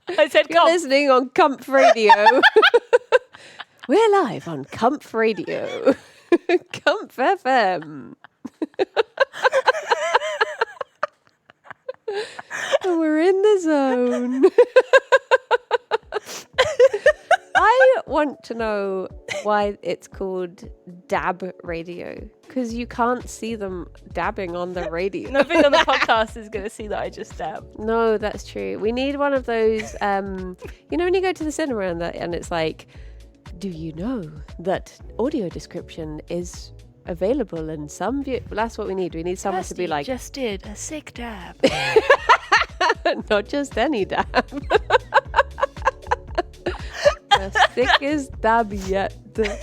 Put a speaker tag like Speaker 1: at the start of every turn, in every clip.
Speaker 1: I said
Speaker 2: You're
Speaker 1: comp.
Speaker 2: listening on Comp Radio. We're live on Comp Radio. Comp FM. And we're in the zone. I want to know why it's called dab radio, because you can't see them dabbing on the radio.
Speaker 1: Nothing on the podcast is going to see that I just dab.
Speaker 2: No, that's true. We need one of those, you know, when you go to the cinema and it's like, do you know that audio description is available in some view? Well, that's what we need. We need someone to be like,
Speaker 1: just did a sick dab.
Speaker 2: not just any dab. The sickest dab yet. But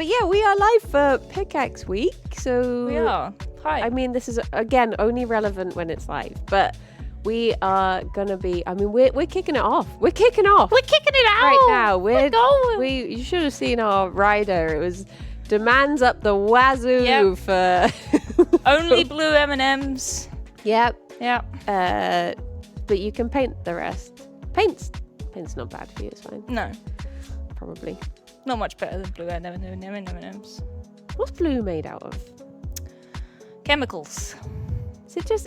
Speaker 2: yeah, we are live for Pickaxe week. So
Speaker 1: We are. Hi.
Speaker 2: I mean, this is again only relevant when it's live, but we are gonna be. I mean, we're kicking it off. We're kicking off.
Speaker 1: We're kicking it out.
Speaker 2: Right now. We're
Speaker 1: going.
Speaker 2: You should have seen our rider. It was demands up the wazoo for
Speaker 1: Only blue M&Ms.
Speaker 2: Yep.
Speaker 1: Yeah.
Speaker 2: But you can paint the rest. Paint's not bad for you. It's fine.
Speaker 1: No,
Speaker 2: Probably.
Speaker 1: not much better than blue M&Ms.
Speaker 2: What's blue made out of?
Speaker 1: Chemicals.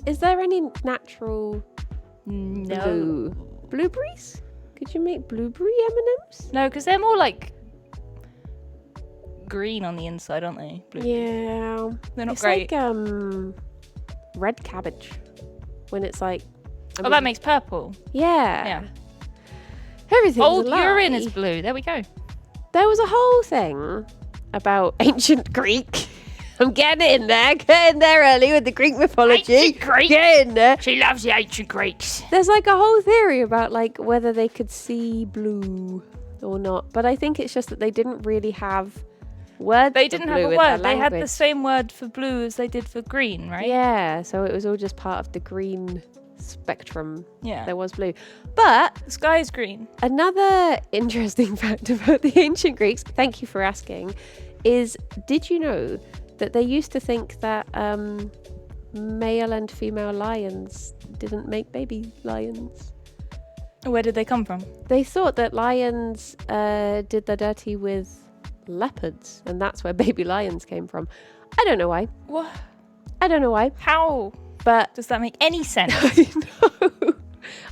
Speaker 2: Is there any natural
Speaker 1: No.
Speaker 2: blue? Blueberries? Could you make blueberry M&Ms?
Speaker 1: No, because they're more like green on the inside, aren't they? Blue.
Speaker 2: Yeah.
Speaker 1: They're not
Speaker 2: It's
Speaker 1: great.
Speaker 2: like red cabbage. When it's like...
Speaker 1: Oh, that makes purple.
Speaker 2: Yeah.
Speaker 1: Yeah.
Speaker 2: Everything's
Speaker 1: Old
Speaker 2: a lie.
Speaker 1: urine is blue. There we go.
Speaker 2: There was a whole thing about ancient Greek. I'm getting in there. Get in there early with the Greek mythology.
Speaker 1: Ancient Greek.
Speaker 2: Get in there.
Speaker 1: She loves the ancient Greeks.
Speaker 2: There's like a whole theory about like whether they could see blue or not. But I think it's just that they didn't really have words
Speaker 1: They
Speaker 2: for
Speaker 1: didn't
Speaker 2: blue
Speaker 1: have a
Speaker 2: in their
Speaker 1: word. They had the
Speaker 2: language.
Speaker 1: same word for blue as they did for green, right?
Speaker 2: Yeah, so it was all just part of the green spectrum.
Speaker 1: Yeah.
Speaker 2: There was blue. But
Speaker 1: The sky is green.
Speaker 2: another interesting fact about the ancient Greeks, thank you for asking, is did you know that they used to think that male and female lions didn't make baby lions?
Speaker 1: Where did they come from?
Speaker 2: They thought that lions did their dirty with leopards, and that's where baby lions came from. I don't know why.
Speaker 1: What?
Speaker 2: I don't know why,
Speaker 1: How
Speaker 2: but
Speaker 1: does that make any sense?
Speaker 2: I know.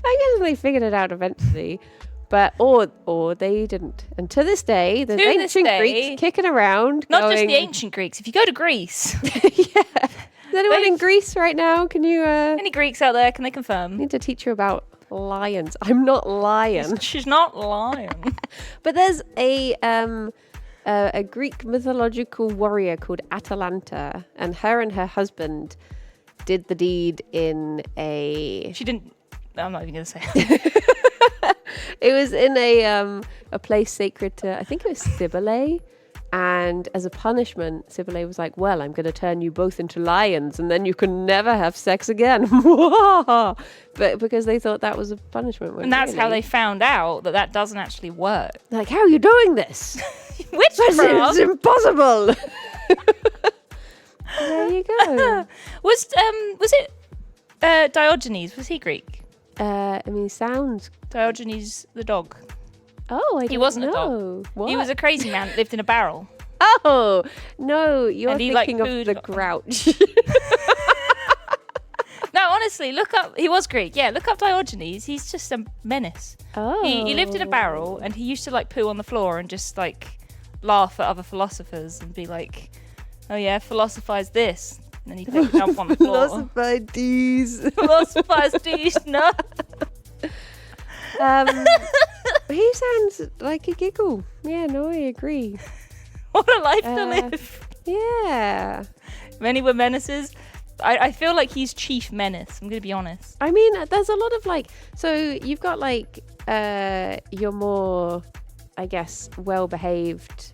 Speaker 2: I guess they figured it out eventually, but or they didn't. And to this day, there's
Speaker 1: To this
Speaker 2: ancient
Speaker 1: day,
Speaker 2: Greeks kicking around.
Speaker 1: Not just
Speaker 2: going,
Speaker 1: the ancient Greeks. If you go to Greece,
Speaker 2: yeah. Is anyone in
Speaker 1: They've-
Speaker 2: Greece right now? Can you?
Speaker 1: any Greeks out there, can they confirm?
Speaker 2: I need to teach you about lions. I'm not lion.
Speaker 1: She's not lying.
Speaker 2: But there's a Greek mythological warrior called Atalanta, and her husband did the deed in a...
Speaker 1: She didn't. I'm not even going to say it.
Speaker 2: It was in a place sacred to, I think it was Cybele, and as a punishment, Cybele was like, well, I'm going to turn you both into lions, and then you can never have sex again. But because they thought that was a punishment.
Speaker 1: And that's how they found out that that doesn't actually work.
Speaker 2: Like, how are you doing this? It's
Speaker 1: Witchcraft
Speaker 2: impossible. There you go.
Speaker 1: was it Diogenes? Was he Greek?
Speaker 2: I mean, sounds...
Speaker 1: Diogenes the dog.
Speaker 2: Oh, I
Speaker 1: He
Speaker 2: didn't
Speaker 1: wasn't a
Speaker 2: know. What?
Speaker 1: He was a crazy man that lived in a barrel.
Speaker 2: Oh, no, you're
Speaker 1: And he, like,
Speaker 2: thinking of
Speaker 1: pooed
Speaker 2: the
Speaker 1: on-
Speaker 2: Grouch.
Speaker 1: No, honestly, look up. He was Greek. Yeah, look up Diogenes. He's just a menace.
Speaker 2: Oh.
Speaker 1: He lived in a barrel, and he used to like poo on the floor and just like laugh at other philosophers and be like, "Oh yeah, philosophize this." And then he'd take a dump on the floor.
Speaker 2: Philosophies.
Speaker 1: Philosophize these, no.
Speaker 2: He sounds like a giggle. Yeah, no, I agree.
Speaker 1: What a life to live.
Speaker 2: Yeah.
Speaker 1: Many were menaces. I feel like he's chief menace. I'm gonna be honest.
Speaker 2: I mean, there's a lot of like, so you've got like your more, I guess, well-behaved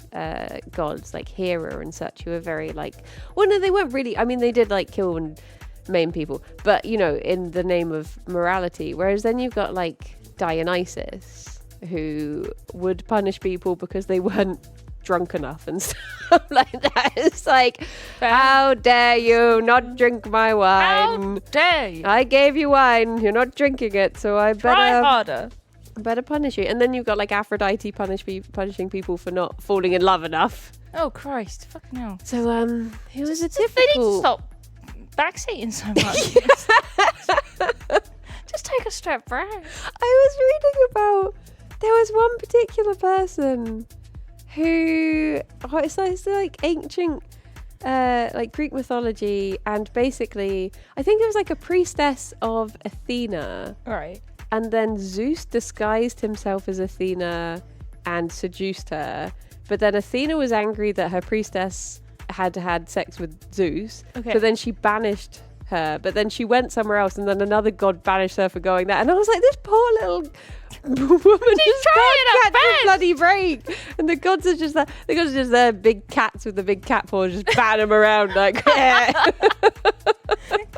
Speaker 2: gods like Hera and such, who are very like, well, no, they weren't really. I mean, they did like kill and maim people, but you know, in the name of morality. Whereas then you've got like Dionysus, who would punish people because they weren't drunk enough and stuff like that. It's like, how dare you not drink my wine?
Speaker 1: How dare you?
Speaker 2: I gave you wine, you're not drinking it, so I
Speaker 1: Try
Speaker 2: better
Speaker 1: harder.
Speaker 2: Better punish you. And then you've got like Aphrodite punishing people for not falling in love enough.
Speaker 1: Oh Christ, fucking hell.
Speaker 2: So it was a
Speaker 1: They need to
Speaker 2: typical.
Speaker 1: stop backseating so much. Just take a step back.
Speaker 2: I was reading about, there was one particular person who, it's like ancient like Greek mythology, and basically I think it was like a priestess of Athena,
Speaker 1: Right.
Speaker 2: and then Zeus disguised himself as Athena and seduced her, but then Athena was angry that her priestess had sex with Zeus,
Speaker 1: Okay.
Speaker 2: so then she banished her, but then she went somewhere else, and then another god banished her for going there. And I was like, this poor little woman just can't catch a bloody break. And the gods are just there, big cats with the big cat paws, just bat them around like, yeah.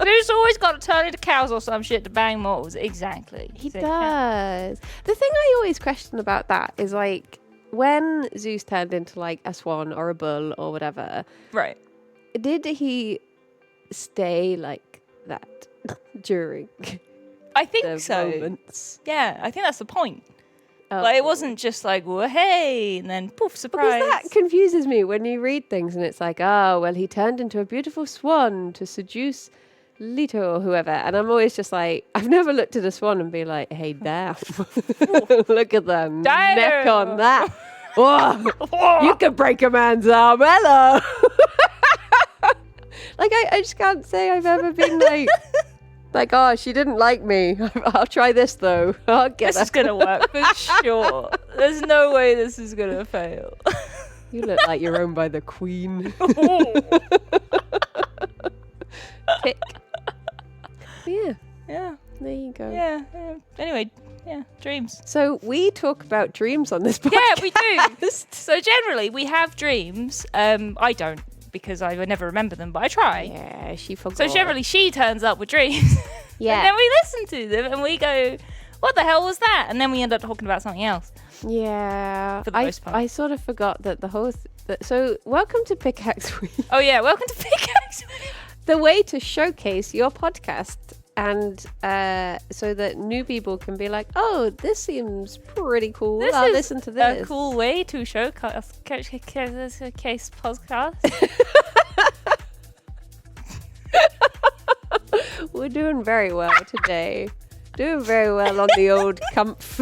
Speaker 1: Zeus always got to turn into cows or some shit to bang mortals. Exactly.
Speaker 2: He
Speaker 1: So,
Speaker 2: does. The thing I always question about that is like, when Zeus turned into like a swan or a bull or whatever,
Speaker 1: Right.
Speaker 2: did he stay like that during
Speaker 1: I think
Speaker 2: the
Speaker 1: so.
Speaker 2: moments?
Speaker 1: Yeah, I think that's the point.
Speaker 2: Oh.
Speaker 1: Like, it wasn't just like, well, hey, and then poof, surprise.
Speaker 2: Because that confuses me when you read things and it's like, oh, well, he turned into a beautiful swan to seduce Leto or whoever. And I'm always just like, I've never looked at a swan and be like, hey, damn. Look at the neck on that. Whoa, you could break a man's arm. Hello. Like, I just can't say I've ever been like, oh, she didn't like me. I'll try this, though. I'll get
Speaker 1: This
Speaker 2: her.
Speaker 1: is going to work for sure. There's no way this is going to fail.
Speaker 2: You look like you're owned by the queen. Tick. Yeah,
Speaker 1: Yeah,
Speaker 2: there you go.
Speaker 1: yeah. Anyway, yeah, dreams.
Speaker 2: So we talk about dreams on this podcast.
Speaker 1: Yeah, we do. So generally, we have dreams. I don't, because I would never remember them, but I try.
Speaker 2: Yeah, she forgot.
Speaker 1: So generally, she turns up with dreams.
Speaker 2: Yeah.
Speaker 1: And then we listen to them and we go, what the hell was that? And then we end up talking about something else.
Speaker 2: Yeah.
Speaker 1: For the most part.
Speaker 2: I sort of forgot that the whole... so welcome to Pickaxe Week.
Speaker 1: Oh, yeah. Welcome to Pickaxe.
Speaker 2: The way to showcase your podcast, and so that new people can be like, oh, this seems pretty cool.
Speaker 1: This
Speaker 2: I'll
Speaker 1: is
Speaker 2: listen to this.
Speaker 1: a cool way to showcase podcast.
Speaker 2: We're doing very well today. Doing very well on the old Comf.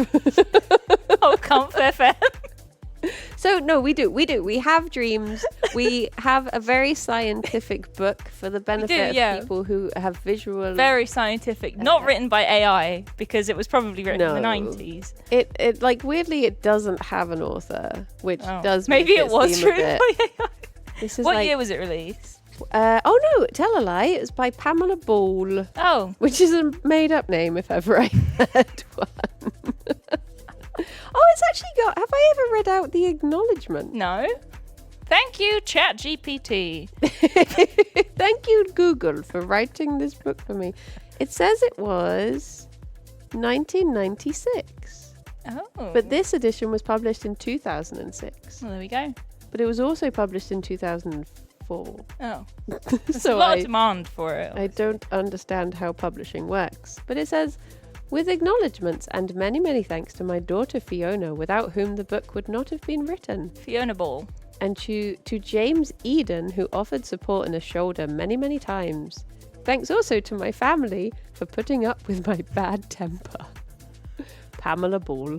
Speaker 1: Oh, Comf FM.
Speaker 2: So no, we do. We have dreams. We have a very scientific book for the benefit
Speaker 1: yeah.
Speaker 2: of people who have visual.
Speaker 1: Very scientific. Not written by AI, because it was probably written in the
Speaker 2: No.
Speaker 1: 90s.
Speaker 2: It like weirdly it doesn't have an author, which
Speaker 1: Oh.
Speaker 2: does
Speaker 1: Maybe
Speaker 2: make
Speaker 1: it was
Speaker 2: seem a
Speaker 1: written
Speaker 2: bit-
Speaker 1: by AI.
Speaker 2: This is
Speaker 1: What
Speaker 2: like,
Speaker 1: year was it released?
Speaker 2: oh no, tell a lie. It was by Pamela Ball,
Speaker 1: Oh,
Speaker 2: which is a made-up name if ever I heard one. Oh, it's actually got. Have I ever read out the acknowledgement?
Speaker 1: no. Thank you, ChatGPT.
Speaker 2: Thank you, Google, for writing this book for me. It says it was 1996,
Speaker 1: Oh.
Speaker 2: but this edition was published in 2006.
Speaker 1: Well, there we go.
Speaker 2: But it was also published in 2004.
Speaker 1: Oh. There's a
Speaker 2: So
Speaker 1: lot of demand for it.
Speaker 2: I don't understand how publishing works. But it says, with acknowledgements and many, many thanks to my daughter Fiona, without whom the book would not have been written.
Speaker 1: Fiona Ball.
Speaker 2: And to James Eden, who offered support and a shoulder many, many times. Thanks also to my family for putting up with my bad temper. Pamela Ball.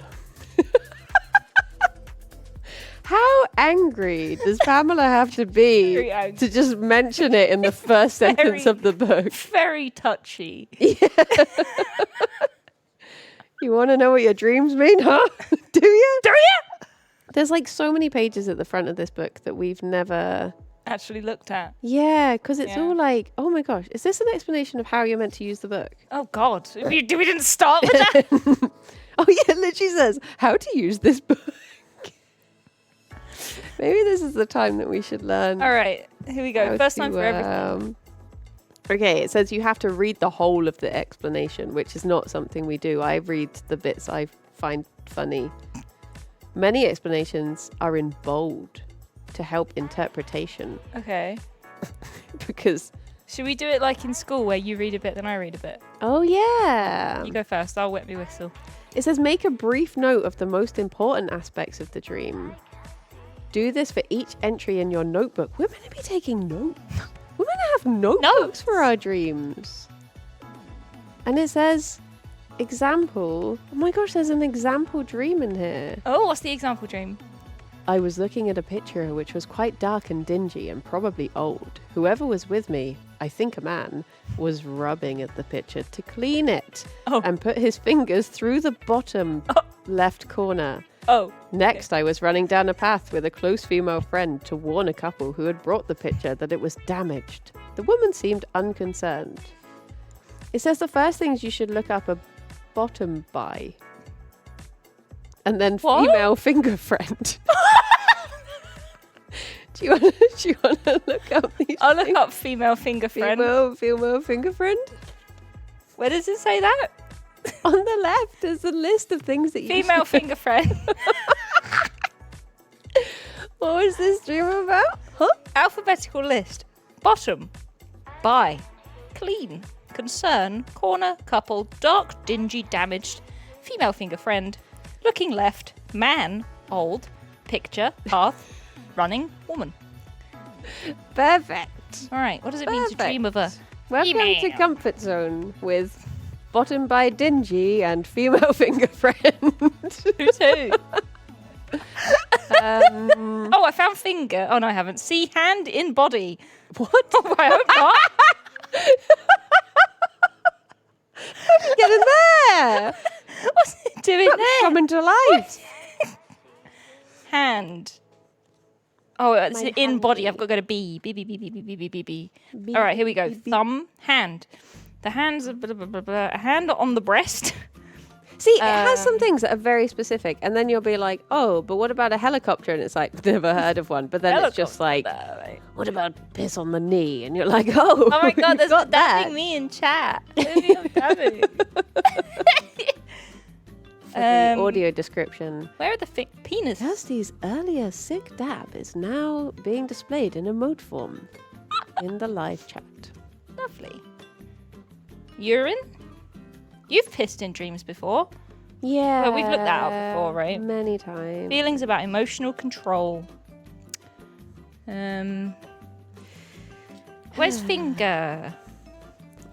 Speaker 2: How angry does Pamela have to be
Speaker 1: Very angry.
Speaker 2: to just mention it in the first sentence of the book?
Speaker 1: Very touchy.
Speaker 2: You want to know what your dreams mean, huh? Do you?
Speaker 1: Do you?
Speaker 2: There's like so many pages at the front of this book that we've never...
Speaker 1: Actually looked at.
Speaker 2: Yeah, because it's
Speaker 1: Yeah.
Speaker 2: all like, oh my gosh, is this an explanation of how you're meant to use the book?
Speaker 1: Oh, God. We didn't start with that.
Speaker 2: Oh yeah, literally says how to use this book. Maybe this is the time that we should learn.
Speaker 1: All right. Here we go.
Speaker 2: how
Speaker 1: First
Speaker 2: to,
Speaker 1: time for everything.
Speaker 2: Okay, it says you have to read the whole of the explanation, which is not something we do. I read the bits I find funny. Many explanations are in bold to help interpretation
Speaker 1: Okay.
Speaker 2: because,
Speaker 1: Should we do it like in school where you read a bit, then I read a bit?
Speaker 2: oh yeah.
Speaker 1: You go first. I'll wet my whistle.
Speaker 2: It says make a brief note of the most important aspects of the dream. Do this for each entry in your notebook. We're meant to be taking notes. We're meant to have notebooks for our dreams. And it says example. Oh my gosh, there's an example dream in here.
Speaker 1: Oh, what's the example dream?
Speaker 2: I was looking at a picture which was quite dark and dingy and probably old. Whoever was with me, I think a man, was rubbing at the picture to clean it and put his fingers through the bottom left corner. Next, I was running down a path with a close female friend to warn a couple who had brought the picture that it was damaged. The woman seemed unconcerned. It says the first things you should look up are bottom by and then female finger friend. Do you want to look up these
Speaker 1: I'll look up female finger friend.
Speaker 2: Female finger friend?
Speaker 1: Where does it say that?
Speaker 2: On the left, there's a list of things that you
Speaker 1: Female finger friend.
Speaker 2: What was this dream about? Huh?
Speaker 1: Alphabetical list. Bottom. By. Clean. Concern. Corner. Couple. Dark. Dingy. Damaged. Female finger friend. Looking left. Man. Old. Picture. Path. Running. Woman.
Speaker 2: Perfect.
Speaker 1: All right. What does it mean to dream of a
Speaker 2: Welcome
Speaker 1: female?
Speaker 2: to Comfort Zone with bottom by dingy and female finger friend.
Speaker 1: Who's who? Oh, I found finger. Oh, no, I haven't. See hand in body.
Speaker 2: What?
Speaker 1: Oh, I hope not.
Speaker 2: Get in there!
Speaker 1: What's it doing there?
Speaker 2: Coming to life.
Speaker 1: Hand. Oh, it's
Speaker 2: Mine
Speaker 1: in body.
Speaker 2: handy.
Speaker 1: I've got to go to B. B, B, B, B, B, B, B, B, B. All right, here we go. Thumb, hand. The hands are blah, blah, blah, blah. A hand on the breast.
Speaker 2: See, it has some things that are very specific, and then you'll be like, oh, but what about a helicopter? And it's like, never heard of one. But then it's just like, what about piss on the knee? And you're like, oh,
Speaker 1: Oh my God, there's
Speaker 2: got that.
Speaker 1: dabbing me in chat. Maybe I'm dabbing.
Speaker 2: For the audio description.
Speaker 1: Where are the penis?
Speaker 2: Kirsty's earlier sick dab is now being displayed in emote form in the live chat.
Speaker 1: Lovely. Urine? You've pissed in dreams before.
Speaker 2: Yeah.
Speaker 1: Well, we've looked that up before, right?
Speaker 2: Many times.
Speaker 1: Feelings about emotional control. Where's finger?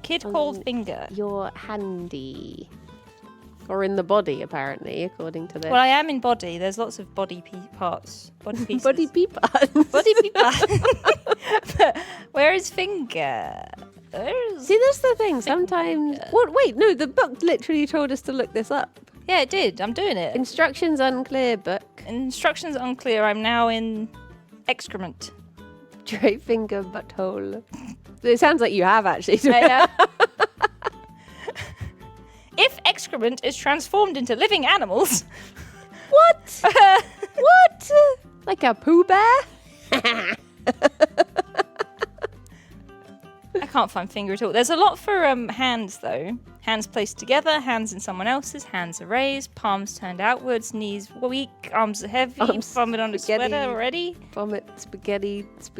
Speaker 1: Kid called finger.
Speaker 2: You're handy. Or in the body, apparently, according to this.
Speaker 1: Well, I am in body. There's lots of body parts. Body pieces.
Speaker 2: Body peepers.
Speaker 1: Body parts. Where is finger?
Speaker 2: See, that's the thing. Sometimes... What? Wait, no, the book literally told us to look this up.
Speaker 1: Yeah, it did. I'm doing it.
Speaker 2: Instructions unclear, book.
Speaker 1: Instructions unclear. I'm now in excrement.
Speaker 2: Straight finger butthole. It sounds like you have, actually.
Speaker 1: If excrement is transformed into living animals...
Speaker 2: What? What? Like a Pooh Bear?
Speaker 1: I can't find finger at all. There's a lot for hands, though. Hands placed together, hands in someone else's, hands are raised, palms turned outwards, knees weak, arms are heavy, vomit on a sweater already.
Speaker 2: Vomit, spaghetti. It's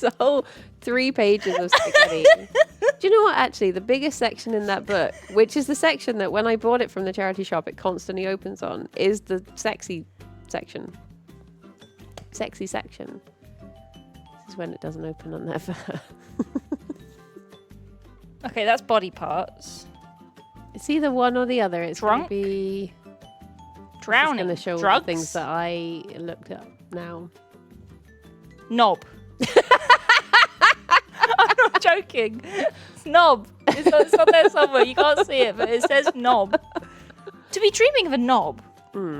Speaker 2: a whole 3 pages of spaghetti. Do you know what, actually? The biggest section in that book, which is the section that when I bought it from the charity shop, it constantly opens on, is the sexy section. Sexy section. This is when it doesn't open on there for her.
Speaker 1: Okay, that's body parts.
Speaker 2: It's either one or the other. It's
Speaker 1: Drunk?
Speaker 2: going to be...
Speaker 1: Drowning.
Speaker 2: It's going to show all
Speaker 1: Drugs?
Speaker 2: the things that I looked up now.
Speaker 1: Knob. I'm not joking. It's knob. It's on there somewhere. You can't see it, but it says knob. To be dreaming of a knob,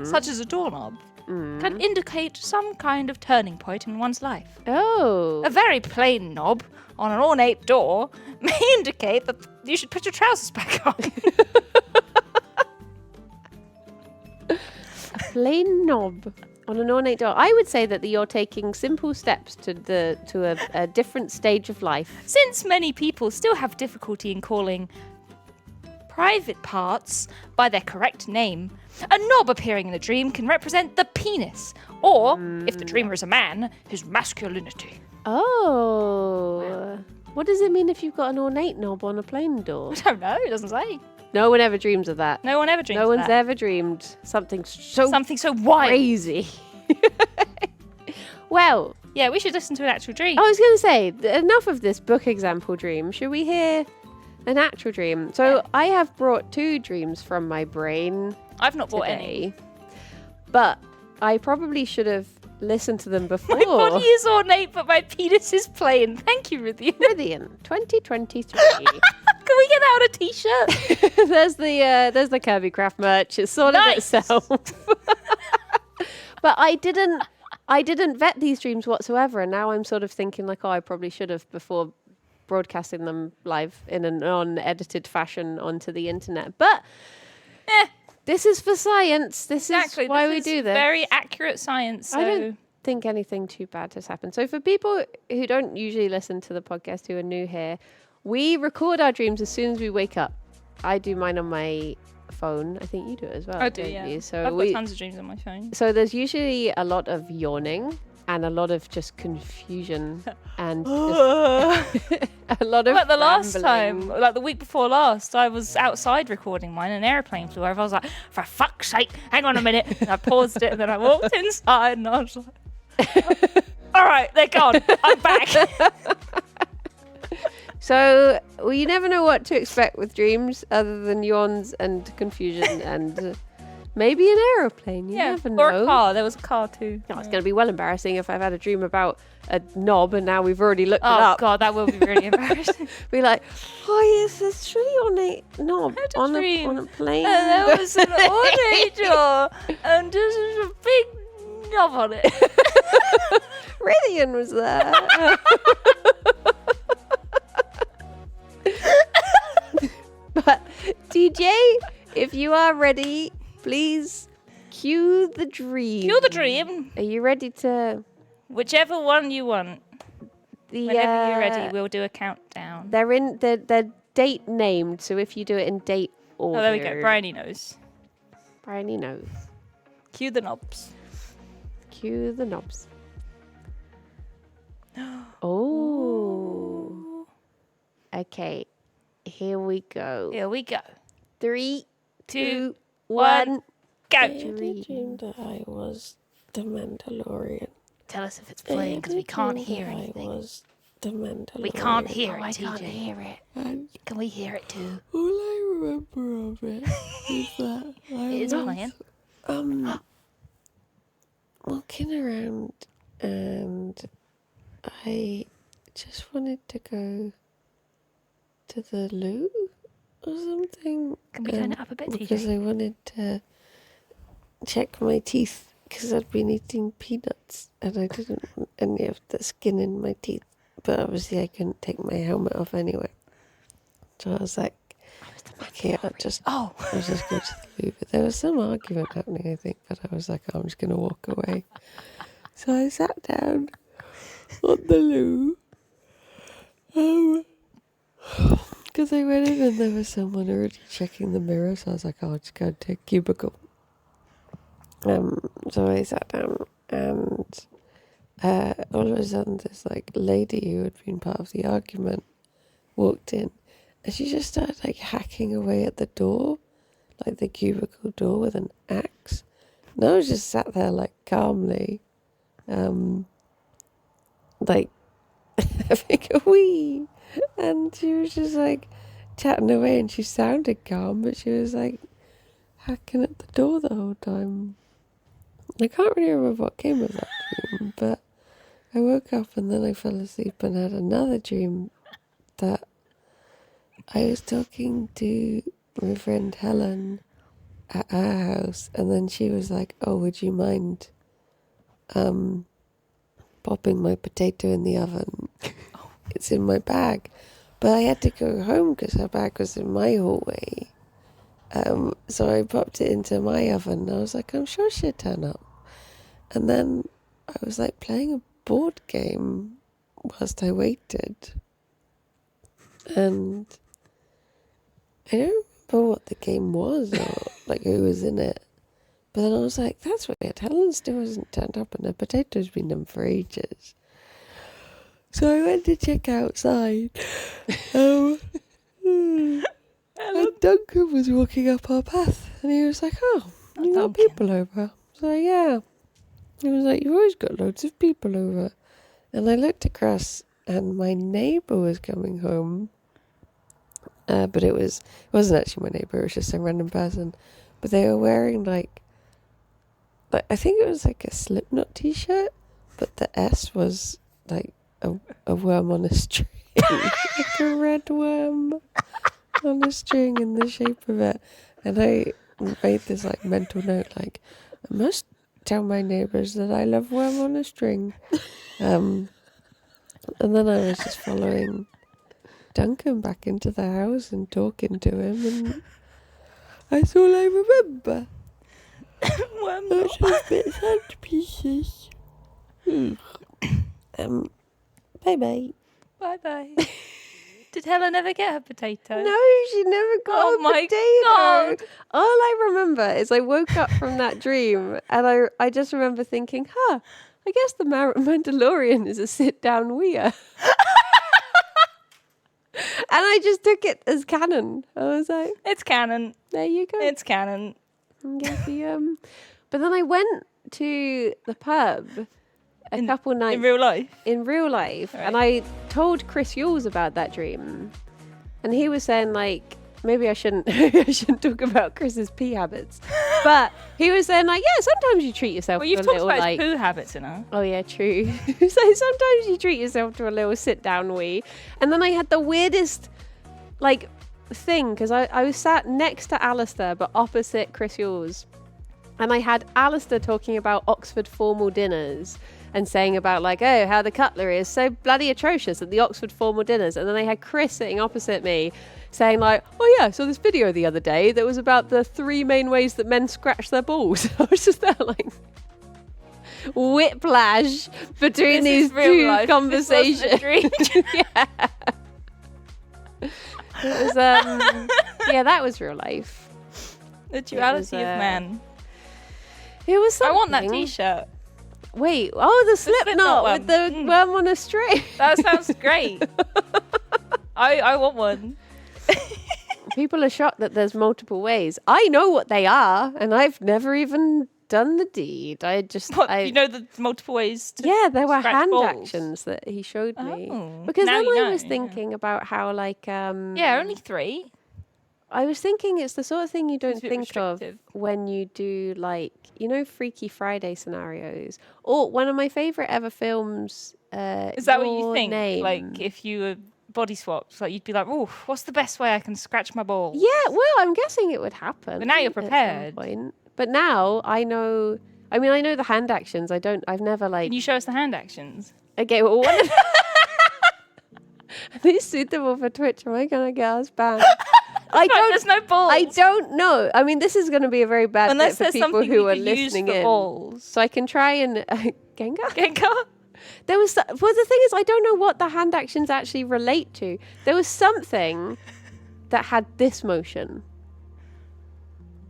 Speaker 1: such as a doorknob, can indicate some kind of turning point in one's life.
Speaker 2: Oh.
Speaker 1: A very plain knob on an ornate door may indicate that you should put your trousers back on.
Speaker 2: A plain knob on an ornate door. I would say that you're taking simple steps to a different stage of life.
Speaker 1: Since many people still have difficulty in calling private parts by their correct name, a knob appearing in the dream can represent the penis, or, if the dreamer is a man, his masculinity.
Speaker 2: Oh. What does it mean if you've got an ornate knob on a plain door?
Speaker 1: I don't know, it doesn't say.
Speaker 2: No one ever dreams of that.
Speaker 1: No one ever dreams
Speaker 2: No
Speaker 1: of
Speaker 2: one's
Speaker 1: that.
Speaker 2: ever dreamed something so
Speaker 1: wild.
Speaker 2: crazy. Well,
Speaker 1: Yeah, we should listen to an actual dream.
Speaker 2: I was going to say, enough of this book example dream. Should we hear an actual dream? So I have brought 2 dreams from my brain
Speaker 1: I've not bought
Speaker 2: today,
Speaker 1: any.
Speaker 2: but I probably should have listened to them before.
Speaker 1: My body is ornate, but my penis is plain. Thank you, Ruthie.
Speaker 2: Brilliant. 2023.
Speaker 1: Can we get that on a t-shirt?
Speaker 2: There's the Kirby Craft merch. It's sort of itself. But I didn't vet these dreams whatsoever, and now I'm sort of thinking like, oh, I probably should have before broadcasting them live in a non-edited fashion onto the internet. But this is for science. This is why we do this.
Speaker 1: Very accurate science. So.
Speaker 2: I don't think anything too bad has happened. So for people who don't usually listen to the podcast, who are new here, we record our dreams as soon as we wake up. I do mine on my phone. I think you do it as well.
Speaker 1: I do,
Speaker 2: don't
Speaker 1: yeah.
Speaker 2: you? So
Speaker 1: I've got tons of dreams on my phone.
Speaker 2: So there's usually a lot of yawning and a lot of just confusion and just a lot of
Speaker 1: Like the last
Speaker 2: rambling.
Speaker 1: time, like the week before last, I was outside recording mine, and an airplane flew over. I was like, for fuck's sake, hang on a minute. And I paused it, and then I walked inside, and I was like, all right, they're gone. I'm back.
Speaker 2: So, well, you never know what to expect with dreams other than yawns and confusion and maybe an aeroplane. You never know.
Speaker 1: Or a car. There was a car too.
Speaker 2: Oh, it's going to be well embarrassing if I've had a dream about a knob and now we've already looked it
Speaker 1: Oh,
Speaker 2: up.
Speaker 1: God, that will be really embarrassing.
Speaker 2: Be like, oh, yes, there's really ornate knob
Speaker 1: I had a
Speaker 2: on
Speaker 1: dream.
Speaker 2: a plane.
Speaker 1: And there was an ornate door, and there's a big knob on it.
Speaker 2: Rithian was there. But DJ, if you are ready, please cue the dream.
Speaker 1: Cue the dream.
Speaker 2: Are you ready to?
Speaker 1: Whichever one you want. Whenever you're ready, we'll do a countdown.
Speaker 2: They're date named, so if you do it in date order.
Speaker 1: Oh, there we go. Briony knows.
Speaker 2: Briony knows.
Speaker 1: Cue the knobs.
Speaker 2: Cue the knobs. Oh. Okay. Here we go.
Speaker 1: Here we go.
Speaker 2: 3, 2,
Speaker 1: 1,
Speaker 2: 1.
Speaker 1: go.
Speaker 3: I dreamed that I was the Mandalorian.
Speaker 1: Tell us if it's playing, because we can't hear
Speaker 3: I
Speaker 1: anything.
Speaker 3: was the Mandalorian.
Speaker 1: We can't hear it,
Speaker 2: I
Speaker 1: TJ.
Speaker 2: can't hear it.
Speaker 3: And
Speaker 1: Can we hear it too?
Speaker 3: all I remember of it is that I
Speaker 1: It is
Speaker 3: was
Speaker 1: playing.
Speaker 3: walking around and I just wanted to go to the loo or something.
Speaker 1: Can we turn it up a bit,
Speaker 3: Because
Speaker 1: TJ?
Speaker 3: I wanted to check my teeth because I'd been eating peanuts and I didn't want any of the skin in my teeth. But obviously I couldn't take my helmet off anyway. So I was like, okay, I'll just go to the loo. But there was some argument happening, I think. But I was like, I'm just going to walk away. So I sat down on the loo. Because I went in and there was someone already checking the mirror. So I was like, I'll just go to a cubicle. So I sat down and all of a sudden this like lady who had been part of the argument walked in and she just started like hacking away at the door, like the cubicle door with an axe. And I was just sat there like calmly, like having a wee, and she was just like chatting away and she sounded calm, but she was like hacking at the door the whole time. I can't really remember what came of that dream, but I woke up and then I fell asleep and had another dream that I was talking to my friend Helen at our house, and then she was like, oh, would you mind popping my potato in the oven? It's in my bag. But I had to go home because her bag was in my hallway. So I popped it into my oven and I was like, I'm sure she'll turn up. And then I was like playing a board game whilst I waited. And I don't remember what the game was or like who was in it. But then I was like, that's weird. Helen still hasn't turned up and her potato's been done for ages. So I went to check outside. And Duncan was walking up our path, and he was like, "Oh, you got
Speaker 1: Duncan.
Speaker 3: people over?" I was like, "Yeah." He was like, "You've always got loads of people over." And I looked across, and my neighbour was coming home. But it wasn't actually my neighbour, it was just some random person. But they were wearing like I think it was like a Slipknot t-shirt, but the S was like a worm on a string. Like a red worm on a string in the shape of it. And I made this like mental note, like, I must tell my neighbours that I love worm on a string. And then I was just following Duncan back into the house and talking to him, and that's all I remember. Lots of bits and pieces. Bye-bye.
Speaker 1: Bye-bye. Did Helen ever get her potato?
Speaker 2: No, she never got
Speaker 1: Oh
Speaker 2: a
Speaker 1: my
Speaker 2: potato.
Speaker 1: God.
Speaker 2: All I remember is I woke up from that dream, and I just remember thinking, I guess the Mandalorian is a sit-down weir. And I just took it as canon. I was like,
Speaker 1: It's canon.
Speaker 2: there you go.
Speaker 1: It's canon.
Speaker 2: Get the, But then I went to the pub a couple nights
Speaker 1: In real life?
Speaker 2: in real life,
Speaker 1: Right.
Speaker 2: and I told Chris Yules about that dream, and he was saying like, maybe I shouldn't talk about Chris's pee habits, but he was saying like, yeah, sometimes you treat yourself
Speaker 1: Well,
Speaker 2: to
Speaker 1: you've
Speaker 2: a
Speaker 1: talked
Speaker 2: little
Speaker 1: about
Speaker 2: like,
Speaker 1: his poo habits, you know.
Speaker 2: oh yeah, true. So sometimes you treat yourself to a little sit down wee, and then I had the weirdest like thing because I was sat next to Alistair but opposite Chris Yules, and I had Alistair talking about Oxford formal dinners and saying about like, oh, how the cutlery is so bloody atrocious at the Oxford formal dinners, and then I had Chris sitting opposite me saying like, oh yeah, I saw this video the other day that was about the 3 main ways that men scratch their balls. I was just there like whiplash between
Speaker 1: This is
Speaker 2: these
Speaker 1: real
Speaker 2: two
Speaker 1: life.
Speaker 2: conversations.
Speaker 1: This wasn't a dream.
Speaker 2: Yeah. It was yeah, that was real life.
Speaker 1: The duality of
Speaker 2: was,
Speaker 1: man.
Speaker 2: It was
Speaker 1: I
Speaker 2: something.
Speaker 1: want that t-shirt.
Speaker 2: Wait, oh, the
Speaker 1: Slipknot
Speaker 2: Slipknot
Speaker 1: one.
Speaker 2: with the worm on a string.
Speaker 1: That sounds great. I want one.
Speaker 2: People are shocked that there's multiple ways. I know what they are, and I've never even done the deed.
Speaker 1: You know the multiple ways to
Speaker 2: Yeah, there were
Speaker 1: scratch
Speaker 2: hand
Speaker 1: balls.
Speaker 2: actions that he showed me.
Speaker 1: Oh,
Speaker 2: Because
Speaker 1: now
Speaker 2: then
Speaker 1: you
Speaker 2: I
Speaker 1: know,
Speaker 2: was
Speaker 1: yeah.
Speaker 2: thinking about how like
Speaker 1: Yeah, only 3.
Speaker 2: I was thinking it's the sort of thing you don't
Speaker 1: It's a bit
Speaker 2: think of
Speaker 1: restrictive.
Speaker 2: when you do like, you know, Freaky Friday scenarios. Or one of my favorite ever films,
Speaker 1: Is that what you
Speaker 2: Your
Speaker 1: think?
Speaker 2: Name.
Speaker 1: Like, if you were body swapped, like you'd be like, "Oh, what's the best way I can scratch my ball?"
Speaker 2: Yeah, well, I'm guessing it would happen.
Speaker 1: But now you're
Speaker 2: at some
Speaker 1: prepared.
Speaker 2: point. But now I know. I mean, I know the hand actions. I've never like.
Speaker 1: Can you show us the hand actions?
Speaker 2: Okay, well, one of are these suitable for Twitch? Am I gonna get us banned?
Speaker 1: There's no balls.
Speaker 2: I don't know. I mean, this is going to be a very bad
Speaker 1: Unless
Speaker 2: bit for
Speaker 1: there's
Speaker 2: people
Speaker 1: something
Speaker 2: who
Speaker 1: you
Speaker 2: are
Speaker 1: could use
Speaker 2: listening
Speaker 1: for
Speaker 2: in.
Speaker 1: balls.
Speaker 2: So I can try and Gengar.
Speaker 1: Gengar?
Speaker 2: There was well, the thing is, I don't know what the hand actions actually relate to. There was something that had this motion.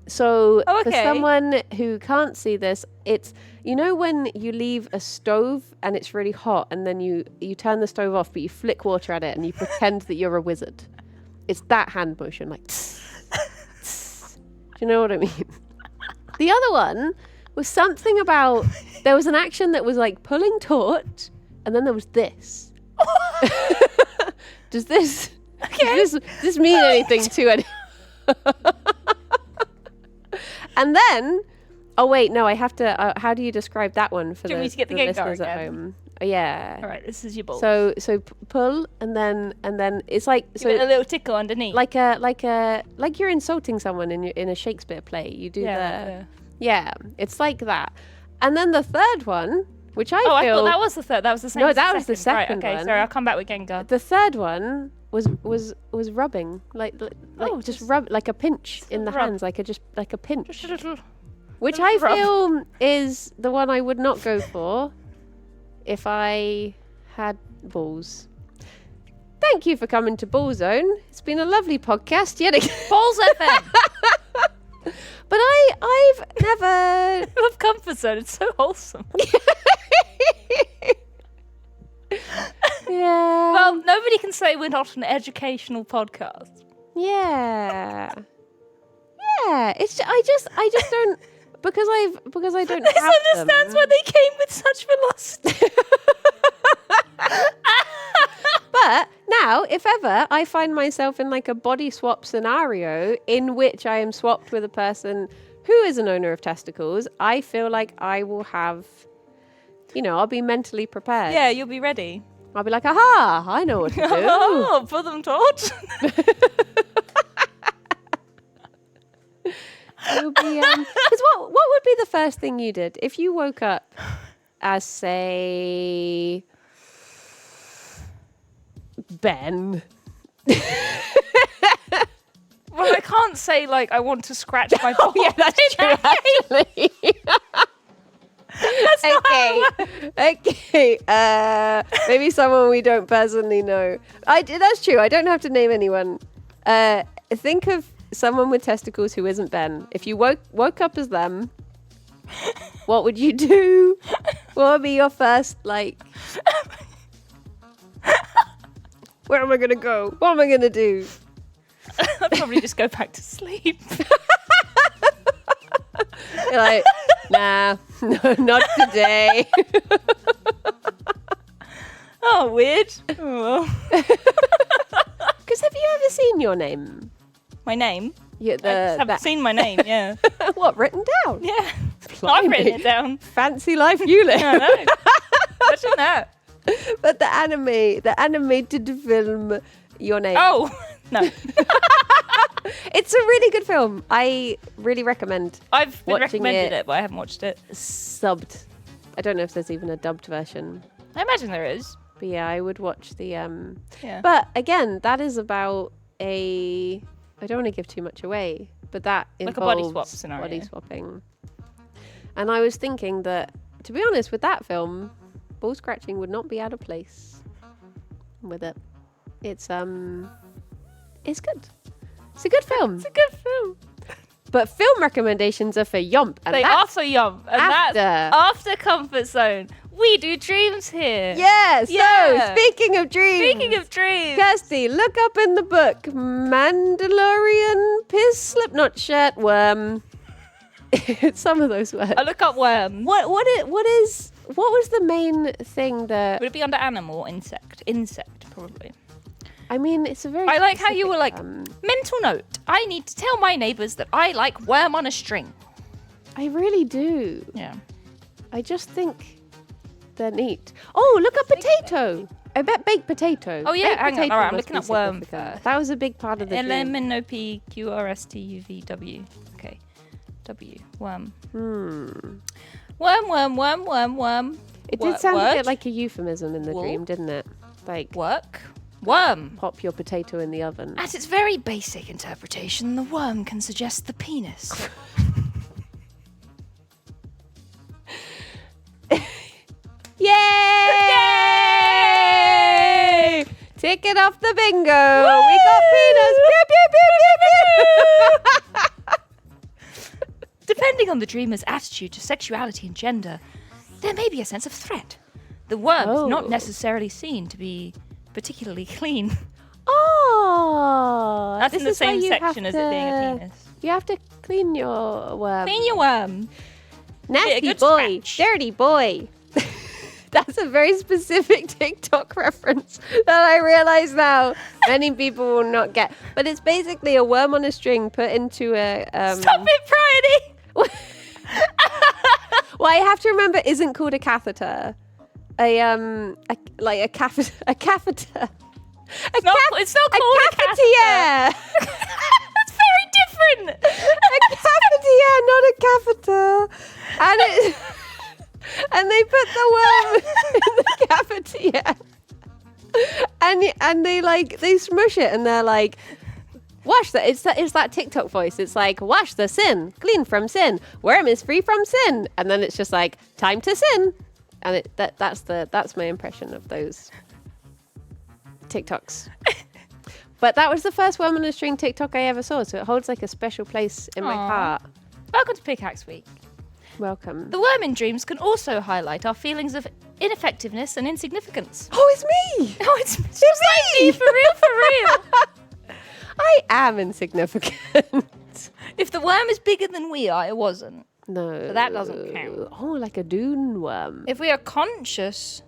Speaker 2: So
Speaker 1: Oh,
Speaker 2: for
Speaker 1: okay.
Speaker 2: someone who can't see this, it's, you know, when you leave a stove and it's really hot, and then you turn the stove off, but you flick water at it and you pretend that you're a wizard. It's that hand motion, like. Tss, tss. Do you know what I mean? The other one was something about, there was an action that was like pulling taut, and then there was this. Does this mean anything to anyone? And then, oh wait, no, I have to. How do you describe that one for
Speaker 1: Do you want me to get the Gengar
Speaker 2: listeners at
Speaker 1: again?
Speaker 2: home? Yeah.
Speaker 1: All right, this is your ball.
Speaker 2: So pull, and then it's like
Speaker 1: Give it a little tickle underneath.
Speaker 2: like you're insulting someone in a Shakespeare play. You do yeah, it's like that. And then the third one, which I
Speaker 1: I
Speaker 2: feel
Speaker 1: thought that was the third. That was the same.
Speaker 2: No,
Speaker 1: as
Speaker 2: that was the second
Speaker 1: right, okay,
Speaker 2: one.
Speaker 1: sorry, I'll come back with Gengar.
Speaker 2: the third one was rubbing, like just rub, like a pinch in the
Speaker 1: rub.
Speaker 2: hands, like a pinch,
Speaker 1: Just a little.
Speaker 2: which
Speaker 1: little
Speaker 2: I
Speaker 1: rub.
Speaker 2: feel is the one I would not go for if I had balls. Thank you for coming to Ball Zone. It's been a lovely podcast yet again.
Speaker 1: Balls FM.
Speaker 2: But I've never.
Speaker 1: I love Comfort Zone. It's so wholesome.
Speaker 2: Yeah.
Speaker 1: Well, nobody can say we're not an educational podcast.
Speaker 2: Yeah. Yeah. I just don't because I don't
Speaker 1: This
Speaker 2: have
Speaker 1: understands
Speaker 2: them.
Speaker 1: why they came with such velocity.
Speaker 2: But now, if ever I find myself in like a body swap scenario in which I am swapped with a person who is an owner of testicles, I feel like I will have, I'll be mentally prepared.
Speaker 1: Yeah, you'll be ready.
Speaker 2: I'll be like, aha, I know what to do.
Speaker 1: Oh, for them taught.
Speaker 2: You'll be, 'cause what would be the first thing you did if you woke up as, say, Ben?
Speaker 1: Well, I can't say like I want to scratch my balls.
Speaker 2: Yeah, that's true, actually.
Speaker 1: That's not how it works.
Speaker 2: Okay. Maybe someone we don't personally know. That's true. I don't have to name anyone. Think of someone with testicles who isn't Ben. If you woke up as them, what would you do? What would be your first where am I gonna go? What am I gonna do?
Speaker 1: I'd probably just go back to sleep.
Speaker 2: You're like, nah, no, not today.
Speaker 1: Oh, weird. Oh, well.
Speaker 2: Because have you ever seen your name?
Speaker 1: My name?
Speaker 2: Yeah,
Speaker 1: I have seen my name, yeah.
Speaker 2: what, written down?
Speaker 1: Yeah.
Speaker 2: Blimey.
Speaker 1: I've written it down.
Speaker 2: Fancy life you live.
Speaker 1: I know. Imagine that.
Speaker 2: But the animated film, Your Name.
Speaker 1: Oh, no.
Speaker 2: It's a really good film. I really recommend
Speaker 1: I've been
Speaker 2: watching
Speaker 1: recommended it, but I haven't watched it.
Speaker 2: subbed. I don't know if there's even a dubbed version.
Speaker 1: I imagine there is.
Speaker 2: But yeah, I would watch the
Speaker 1: Yeah.
Speaker 2: But again, that is about I don't want to give too much away, but that
Speaker 1: Like a
Speaker 2: involves
Speaker 1: body swap scenario.
Speaker 2: Body swapping. And I was thinking that, to be honest, with that film, ball scratching would not be out of place with it. It's good. It's a good film.
Speaker 1: It's a good film.
Speaker 2: But film recommendations are for Yomp. And
Speaker 1: They
Speaker 2: that's
Speaker 1: are for Yum. And that's after Comfort Zone. We do dreams here.
Speaker 2: Yeah, so
Speaker 1: Yeah.
Speaker 2: speaking of dreams.
Speaker 1: Speaking of dreams.
Speaker 2: Kirsty, look up in the book Mandalorian piss Slipknot shirt worm. Some of those words.
Speaker 1: I look up worm.
Speaker 2: What was the main thing that
Speaker 1: Would it be under animal or insect? Insect, probably.
Speaker 2: I mean, it's a very
Speaker 1: I like how you were
Speaker 2: specific,
Speaker 1: like, mental note. I need to tell my neighbours that I like worm on a string.
Speaker 2: I really do.
Speaker 1: Yeah.
Speaker 2: I just think they're neat. Oh, look up potato. I bet baked potato.
Speaker 1: Oh, yeah,
Speaker 2: Baked
Speaker 1: hang on.
Speaker 2: potato
Speaker 1: All right, I'm
Speaker 2: must
Speaker 1: looking
Speaker 2: be
Speaker 1: up worm
Speaker 2: significant.
Speaker 1: first.
Speaker 2: That was a big part of the dream.
Speaker 1: LMNOPQRSTUVW. Okay. W. Worm.
Speaker 2: Hmm.
Speaker 1: Worm.
Speaker 2: It did sound a bit like a euphemism in the
Speaker 1: Wool.
Speaker 2: dream, didn't it? Like,
Speaker 1: Work. Worm.
Speaker 2: pop your potato in the oven.
Speaker 1: At its very basic interpretation, the worm can suggest the penis.
Speaker 2: Yay! Tick it off the bingo. We got penis. Pew, pew, pew, pew, pew.
Speaker 1: Depending on the dreamer's attitude to sexuality and gender, there may be a sense of threat. The worm is
Speaker 2: Oh.
Speaker 1: not necessarily seen to be particularly clean.
Speaker 2: Oh,
Speaker 1: That's
Speaker 2: this
Speaker 1: in the
Speaker 2: is why
Speaker 1: same
Speaker 2: you
Speaker 1: section
Speaker 2: have
Speaker 1: as it being a penis.
Speaker 2: You have to clean your worm.
Speaker 1: Clean your worm.
Speaker 2: Nasty
Speaker 1: good
Speaker 2: boy,
Speaker 1: scratch.
Speaker 2: dirty boy. That's a very specific TikTok reference that I realize now many people will not get. But it's basically a worm on a string put into a.
Speaker 1: Stop it, Briony!
Speaker 2: Well, I have to remember, isn't called a catheter. A catheter.
Speaker 1: It's not called a catheter.
Speaker 2: cafetiere.
Speaker 1: That's very different.
Speaker 2: A cafetiere, not a catheter. And they put the worm in the cafetiere. And they smush it and they're like, wash that. It's that TikTok voice. It's like, wash the sin, clean from sin. Worm is free from sin. And then it's just like, time to sin. And that's my impression of those TikToks. But that was the first worm on a string TikTok I ever saw, so it holds like a special place in my
Speaker 1: Aw.
Speaker 2: heart.
Speaker 1: Welcome to Pickaxe Week.
Speaker 2: Welcome.
Speaker 1: The worm in dreams can also highlight our feelings of ineffectiveness and insignificance.
Speaker 2: Oh, it's me!
Speaker 1: Oh, it's just like me, for real.
Speaker 2: I am insignificant.
Speaker 1: If the worm is bigger than we are, it wasn't.
Speaker 2: No.
Speaker 1: But that doesn't count.
Speaker 2: Oh, like a dune worm.
Speaker 1: If we are conscious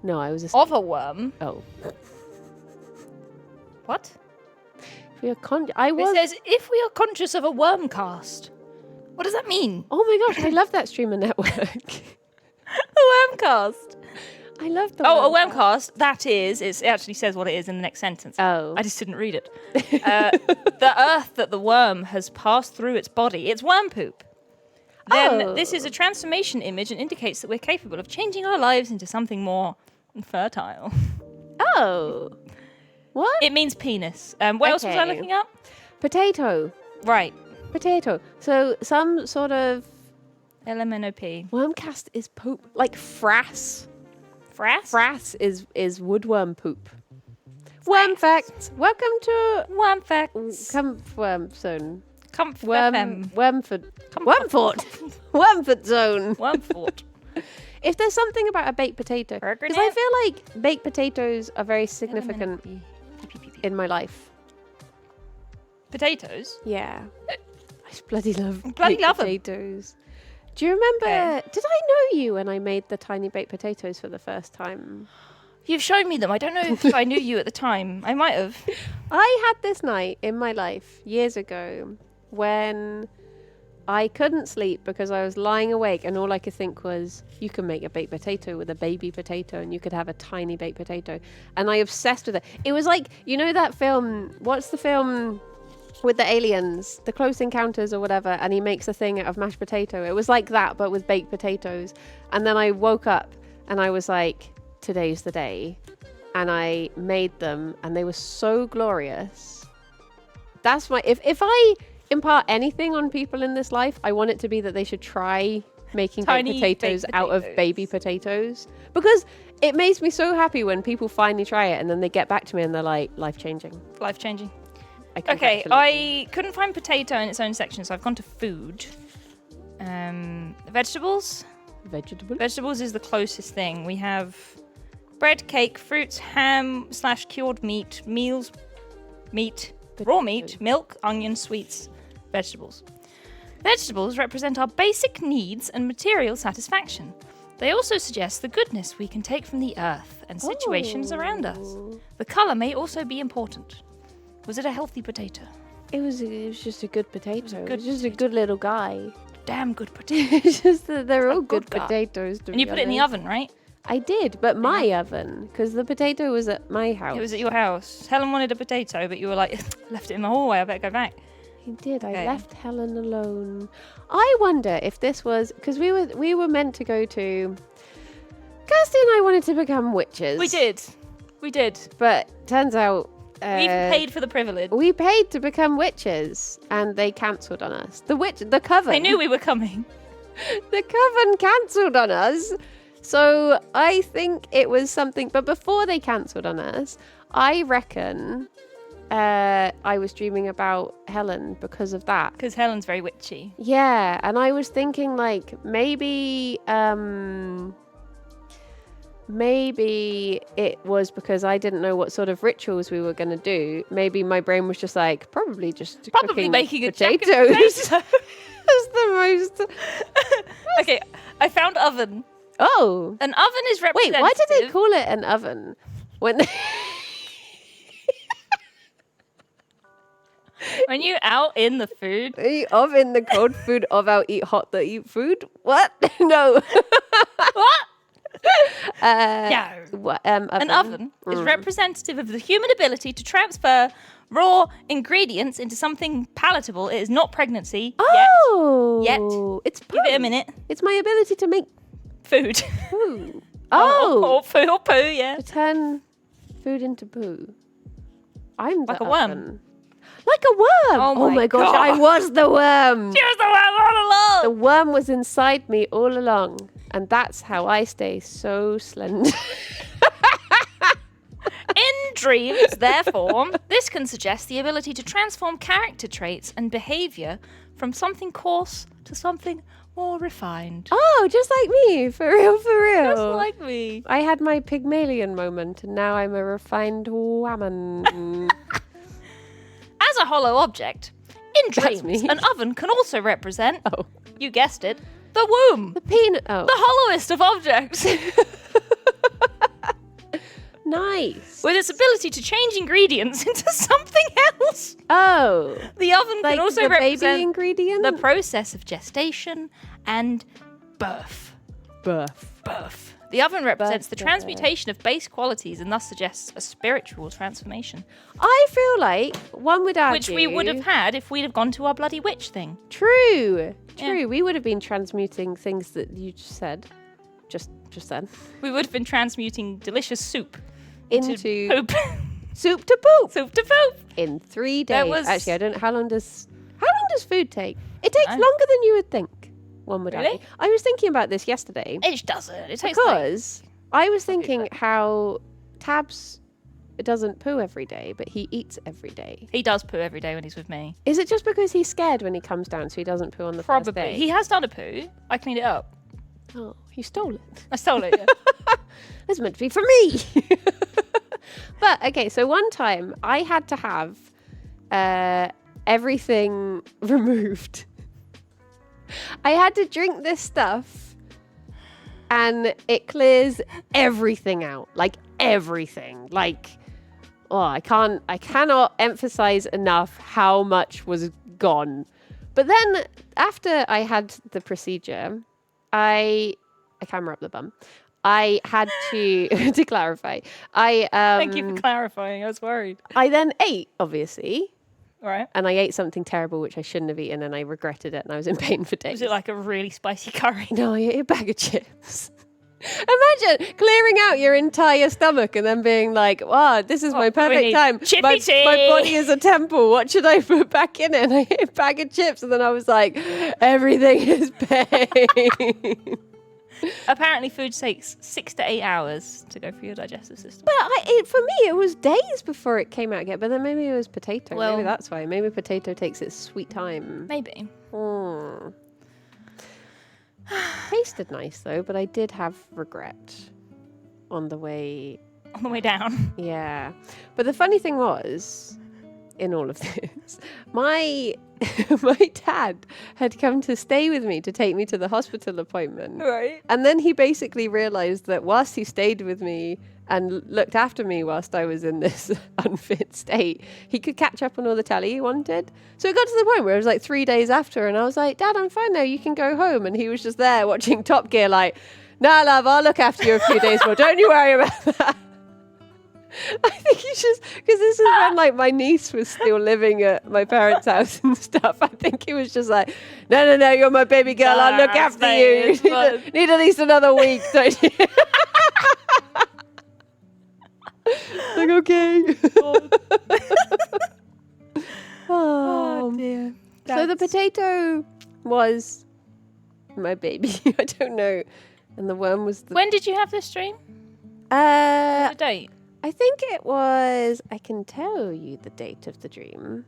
Speaker 2: No, I was a...
Speaker 1: of a worm...
Speaker 2: Oh.
Speaker 1: What?
Speaker 2: If we are I was...
Speaker 1: It says, if we are conscious of a worm cast. What does that mean?
Speaker 2: Oh my gosh, I love that streamer network.
Speaker 1: A worm cast.
Speaker 2: I love the
Speaker 1: Oh, a worm cast. That is, it actually says what it is in the next sentence.
Speaker 2: Oh.
Speaker 1: I just didn't read it. The earth that the worm has passed through its body. It's worm poop. Then this is a transformation image and indicates that we're capable of changing our lives into something more fertile.
Speaker 2: Oh. What?
Speaker 1: It means penis. What else was I
Speaker 2: Okay.
Speaker 1: looking up?
Speaker 2: Potato.
Speaker 1: Right.
Speaker 2: Potato. So some sort of
Speaker 1: LMNOP.
Speaker 2: worm cast is poop. Like frass.
Speaker 1: Frass?
Speaker 2: Frass is woodworm poop. Worm facts. Welcome to
Speaker 1: Worm facts.
Speaker 2: Worm Zone.
Speaker 1: Comfort
Speaker 2: Wormford.
Speaker 1: Comfort.
Speaker 2: Wormford Zone.
Speaker 1: Wormfort.
Speaker 2: If there's something about a baked potato, because I feel like baked potatoes are very significant in my life.
Speaker 1: Potatoes?
Speaker 2: Yeah. I just bloody love
Speaker 1: Bloody
Speaker 2: baked
Speaker 1: love 'em.
Speaker 2: potatoes. Do you remember, did I know you when I made the tiny baked potatoes for the first time?
Speaker 1: You've shown me them. I don't know if I knew you at the time. I might have.
Speaker 2: I had this night in my life years ago when I couldn't sleep because I was lying awake and all I could think was, you can make a baked potato with a baby potato and you could have a tiny baked potato. And I obsessed with it. It was like, you know that film, what's the film with the aliens, the Close Encounters or whatever, and he makes a thing out of mashed potato. It was like that, but with baked potatoes. And then I woke up and I was like, today's the day. And I made them and they were so glorious. That's my, if I impart anything on people in this life, I want it to be that they should try making
Speaker 1: Tiny
Speaker 2: baked potatoes
Speaker 1: baked
Speaker 2: out of
Speaker 1: potatoes.
Speaker 2: baby potatoes. Because it makes me so happy when people finally try it and then they get back to me and they're like, life-changing.
Speaker 1: Life-changing.
Speaker 2: I
Speaker 1: Okay,
Speaker 2: congratulate
Speaker 1: I couldn't find potato in its own section, so I've gone to food. Vegetables.
Speaker 2: you. Vegetable.
Speaker 1: Vegetables is the closest thing. We have bread, cake, fruits, ham / cured meat, meals, meat, raw meat, milk, onions, sweets, vegetables. Vegetables represent our basic needs and material satisfaction. They also suggest the goodness we can take from the earth and situations around us.
Speaker 2: Oh.
Speaker 1: The colour may also be important. Was it a healthy potato?
Speaker 2: It was just a good potato. It
Speaker 1: good
Speaker 2: was just a good little guy.
Speaker 1: Damn good potato.
Speaker 2: It's just that they're all
Speaker 1: good
Speaker 2: good
Speaker 1: guy.
Speaker 2: potatoes.
Speaker 1: And you put it in the oven, right?
Speaker 2: I did, but my oven, because the potato was at my house.
Speaker 1: It was at your house. Helen wanted a potato, but you were like, left it in the hallway, I better go back.
Speaker 2: I did. I
Speaker 1: Okay.
Speaker 2: left Helen alone. I wonder if this was because we were meant to go to. Kirsty and I wanted to become witches.
Speaker 1: We did.
Speaker 2: but turns out
Speaker 1: We even paid for the privilege.
Speaker 2: We paid to become witches, and they cancelled on us. The coven.
Speaker 1: They knew we were coming.
Speaker 2: The coven cancelled on us. So I think it was something. But before they cancelled on us, I reckon I was dreaming about Helen because of that.
Speaker 1: Because Helen's very witchy.
Speaker 2: Yeah, and I was thinking like maybe it was because I didn't know what sort of rituals we were going to do. Maybe my brain was just like probably cooking
Speaker 1: making a
Speaker 2: potatoes.
Speaker 1: jacket potato.
Speaker 2: That's the most.
Speaker 1: Okay, I found oven.
Speaker 2: Oh,
Speaker 1: An oven is
Speaker 2: wait,
Speaker 1: representative.
Speaker 2: why did they call it an oven? When
Speaker 1: When you're out in the food.
Speaker 2: eat oven the cold food of our eat hot the eat food? What? No.
Speaker 1: What?
Speaker 2: Yeah. What,
Speaker 1: An oven is representative of the human ability to transfer raw ingredients into something palatable. It is not pregnancy
Speaker 2: Oh.
Speaker 1: Yet.
Speaker 2: It's
Speaker 1: Give it a
Speaker 2: poo.
Speaker 1: minute.
Speaker 2: It's my ability to make
Speaker 1: Food.
Speaker 2: poo.
Speaker 1: Or food or poo, yeah.
Speaker 2: To turn food into poo. I'm the
Speaker 1: Like a worm.
Speaker 2: oven. Like a worm.
Speaker 1: Oh my
Speaker 2: gosh,
Speaker 1: God.
Speaker 2: I was the worm.
Speaker 1: She was the one all
Speaker 2: The
Speaker 1: along.
Speaker 2: worm was inside me all along, and that's how I stay so slender.
Speaker 1: In dreams, therefore, this can suggest the ability to transform character traits and behavior from something coarse to something more refined.
Speaker 2: Oh, just like me, for real, for real.
Speaker 1: Just like me.
Speaker 2: I had my Pygmalion moment, and now I'm a refined woman.
Speaker 1: As a hollow object, in
Speaker 2: That's
Speaker 1: dreams,
Speaker 2: me.
Speaker 1: an oven can also represent,
Speaker 2: Oh.
Speaker 1: you guessed it, the womb.
Speaker 2: The peanut. Oh.
Speaker 1: The hollowest of objects.
Speaker 2: Nice.
Speaker 1: With its ability to change ingredients into something else.
Speaker 2: Oh.
Speaker 1: The oven
Speaker 2: Like
Speaker 1: can also
Speaker 2: the baby
Speaker 1: represent
Speaker 2: ingredient?
Speaker 1: the process of gestation and birth.
Speaker 2: Birth.
Speaker 1: The oven represents the
Speaker 2: Birth.
Speaker 1: transmutation of base qualities and thus suggests a spiritual transformation,
Speaker 2: I feel like one would argue.
Speaker 1: which we would have had if we'd have gone to our bloody witch thing.
Speaker 2: True.
Speaker 1: Yeah.
Speaker 2: We would have been transmuting things that you just said. Just then.
Speaker 1: We would have been transmuting delicious soup
Speaker 2: Into
Speaker 1: poop.
Speaker 2: soup to poop
Speaker 1: Soup to poop.
Speaker 2: in 3 days.
Speaker 1: That was-
Speaker 2: Actually, I don't know how long does food take? It takes
Speaker 1: I-
Speaker 2: longer than you would think. One would
Speaker 1: Really?
Speaker 2: argue. I was thinking about this yesterday
Speaker 1: It doesn't. It takes
Speaker 2: because I was
Speaker 1: Okay,
Speaker 2: thinking how Tabs doesn't poo every day, but he eats every day.
Speaker 1: he does poo every day when he's with me.
Speaker 2: Is it just because he's scared when he comes down, so he doesn't poo on the first
Speaker 1: Probably.
Speaker 2: day?
Speaker 1: He has done a poo. I cleaned it up.
Speaker 2: Oh, he stole it.
Speaker 1: I stole it. Yeah.
Speaker 2: It's meant to be for me. But okay, so one time I had to have everything removed. I had to drink this stuff and it clears everything out. Like everything. Like, oh, I cannot emphasize enough how much was gone. But then after I had the procedure, I camera up the bum. I had to to clarify.
Speaker 1: Thank you for clarifying. I was worried.
Speaker 2: I then ate, obviously,
Speaker 1: All right.
Speaker 2: and I ate something terrible which I shouldn't have eaten, and I regretted it, and I was in pain for days.
Speaker 1: Was it like a really spicy curry?
Speaker 2: No, I ate a bag of chips. Imagine clearing out your entire stomach and then being like, wow, this is my
Speaker 1: we
Speaker 2: perfect
Speaker 1: need
Speaker 2: time.
Speaker 1: chippy
Speaker 2: My
Speaker 1: tea."
Speaker 2: body is a temple. What should I put back in it? And I ate a bag of chips, and then I was like, everything is pain.
Speaker 1: Apparently, food takes 6 to 8 hours to go through your digestive system.
Speaker 2: But for me, it was days before it came out again. But then maybe it was potato.
Speaker 1: Well-
Speaker 2: Maybe that's why. Maybe potato takes its sweet time.
Speaker 1: Maybe.
Speaker 2: Mm. Tasted nice though, but I did have regret on the way.
Speaker 1: On the way down.
Speaker 2: Yeah. But the funny thing was, in all of this, my dad had come to stay with me to take me to the hospital appointment.
Speaker 1: Right.
Speaker 2: And then he basically realized that whilst he stayed with me and looked after me whilst I was in this unfit state, he could catch up on all the telly he wanted. So it got to the point where it was like 3 days after, and I was like, Dad, I'm fine now, you can go home. And he was just there watching Top Gear like, nah, love, I'll look after you a few days more. Don't you worry about that. I think he's just, because this is when like my niece was still living at my parents' house and stuff. I think he was just like, no, you're my baby girl. I'll look
Speaker 1: That's
Speaker 2: after you.
Speaker 1: nice,
Speaker 2: Need at least another week, don't you? Like, okay.
Speaker 1: Oh, dear.
Speaker 2: So the potato was my baby. I don't know. And the worm was the...
Speaker 1: When did you have this dream? The date?
Speaker 2: I think it was... I can tell you the date of the dream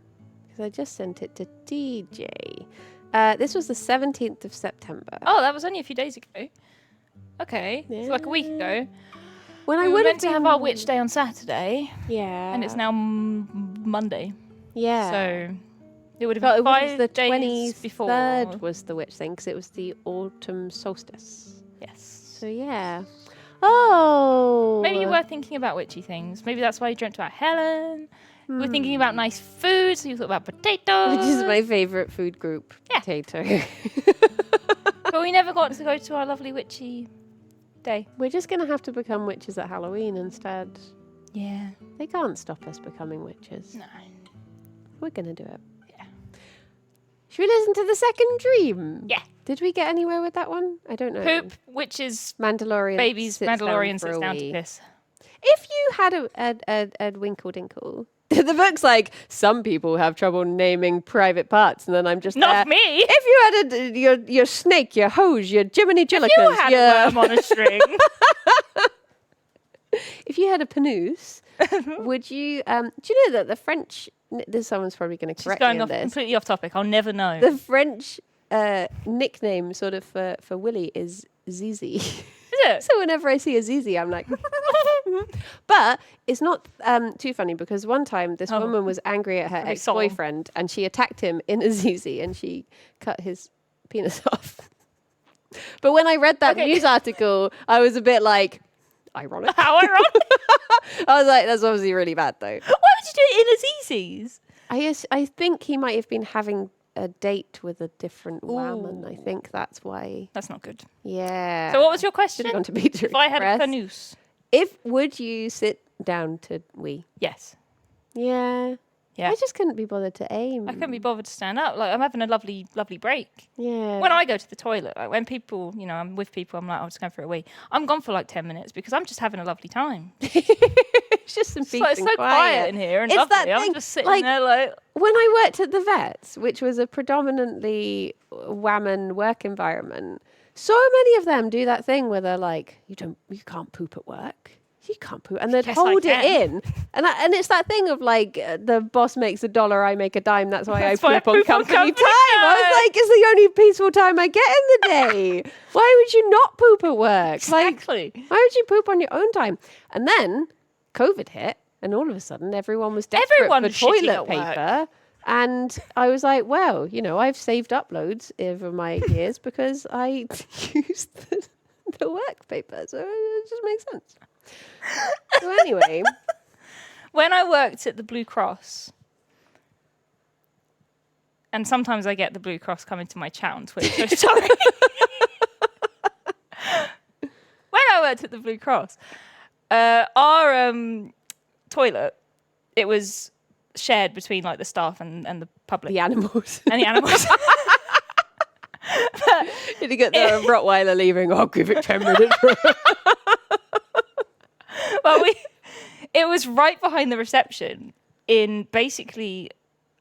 Speaker 2: because I just sent it to DJ. This was the 17th of September.
Speaker 1: Oh, that was only a few days ago. Okay. It's like a week ago.
Speaker 2: When
Speaker 1: We
Speaker 2: I
Speaker 1: were
Speaker 2: would
Speaker 1: meant to have our witch day on Saturday,
Speaker 2: Yeah.
Speaker 1: and it's now Monday.
Speaker 2: Yeah.
Speaker 1: So it would have
Speaker 2: Well,
Speaker 1: been
Speaker 2: it was
Speaker 1: 5
Speaker 2: the
Speaker 1: days before.
Speaker 2: 23rd was the witch thing because it was the autumn solstice.
Speaker 1: Yes.
Speaker 2: So yeah. Oh.
Speaker 1: Maybe you were thinking about witchy things. Maybe that's why you dreamt about Helen. You were thinking about nice food, so you thought about potatoes.
Speaker 2: Which is my favourite food group.
Speaker 1: Yeah.
Speaker 2: Potato.
Speaker 1: But we never got to go to our lovely witchy day.
Speaker 2: We're just going to have to become witches at Halloween instead.
Speaker 1: Yeah.
Speaker 2: They can't stop us becoming witches.
Speaker 1: No.
Speaker 2: We're going to do it.
Speaker 1: Yeah.
Speaker 2: Should we listen to the second dream?
Speaker 1: Yeah.
Speaker 2: Did we get anywhere with that one? I don't know.
Speaker 1: Poop, witches,
Speaker 2: Mandalorian.
Speaker 1: babies, Mandalorian
Speaker 2: for
Speaker 1: sits
Speaker 2: a
Speaker 1: down to
Speaker 2: wee.
Speaker 1: piss.
Speaker 2: If you had a Winkle Dinkle, the book's like, some people have trouble naming private parts, and then I'm just
Speaker 1: Not
Speaker 2: there.
Speaker 1: me.
Speaker 2: If you had your snake, your hose, your Jiminy Jillikers,
Speaker 1: You had a worm on a string.
Speaker 2: if you had a panous, would you? Do you know that the French? This someone's probably going to
Speaker 1: She's
Speaker 2: correct me
Speaker 1: going
Speaker 2: on
Speaker 1: off
Speaker 2: this.
Speaker 1: completely off topic. I'll never know.
Speaker 2: The French nickname, sort of for Willy, is Zizi.
Speaker 1: Is it?
Speaker 2: So whenever I see a Zizi, I'm like, but it's not too funny because one time this woman was angry at her
Speaker 1: Very solemn.
Speaker 2: ex-boyfriend and she attacked him in a Zizi and she cut his penis off. But when I read that news article, I was a bit like, ironic.
Speaker 1: How ironic.
Speaker 2: I was like, that's obviously really bad though.
Speaker 1: Why would you do it in Azizis?
Speaker 2: I think he might have been having a date with a different woman. I think that's why.
Speaker 1: That's not good.
Speaker 2: Yeah.
Speaker 1: So what was your question?
Speaker 2: Should have gone to Peter
Speaker 1: If I had a
Speaker 2: Express.
Speaker 1: canoose.
Speaker 2: Would you sit down to wee?
Speaker 1: Yes.
Speaker 2: Yeah.
Speaker 1: Yeah.
Speaker 2: I just couldn't be bothered to aim.
Speaker 1: I couldn't be bothered to stand up. Like, I'm having a lovely, lovely break.
Speaker 2: Yeah.
Speaker 1: When I go to the toilet, like when people, I'm with people, I'm like, I'll just go for a wee. I'm gone for like 10 minutes because I'm just having a lovely time.
Speaker 2: It's just some peace
Speaker 1: It's
Speaker 2: and
Speaker 1: so
Speaker 2: quiet.
Speaker 1: quiet in here and
Speaker 2: It's
Speaker 1: lovely.
Speaker 2: that
Speaker 1: I'm
Speaker 2: thing,
Speaker 1: just sitting
Speaker 2: like,
Speaker 1: there like...
Speaker 2: When I worked at the vets, which was a predominantly whammon work environment, so many of them do that thing where they're like, you can't poop at work. You can't poop. And they'd
Speaker 1: Yes,
Speaker 2: hold
Speaker 1: I
Speaker 2: it
Speaker 1: can.
Speaker 2: in. And it's that thing of like, the boss makes $1, I make a dime. That's why
Speaker 1: That's
Speaker 2: I
Speaker 1: why I
Speaker 2: poop on
Speaker 1: poop on
Speaker 2: company
Speaker 1: company
Speaker 2: time. I was like, it's the only peaceful time I get in the day. Why would you not poop at work?
Speaker 1: Exactly.
Speaker 2: Like, why would you poop on your own time? And then COVID hit. And all of a sudden, everyone was desperate
Speaker 1: Everyone's
Speaker 2: for
Speaker 1: shitting
Speaker 2: toilet
Speaker 1: at work.
Speaker 2: paper. And I was like, well, I've saved up loads over my years because I used the work paper. So it just makes sense. So anyway.
Speaker 1: When I worked at the Blue Cross, and sometimes I get the Blue Cross coming to my chat on Twitter, so sorry. When I worked at the Blue Cross, our toilet, it was shared between like the staff and the public.
Speaker 2: The animals.
Speaker 1: And the animals.
Speaker 2: Did you get the Rottweiler leaving? I'll give it 10 minutes.
Speaker 1: Well, it was right behind the reception in basically,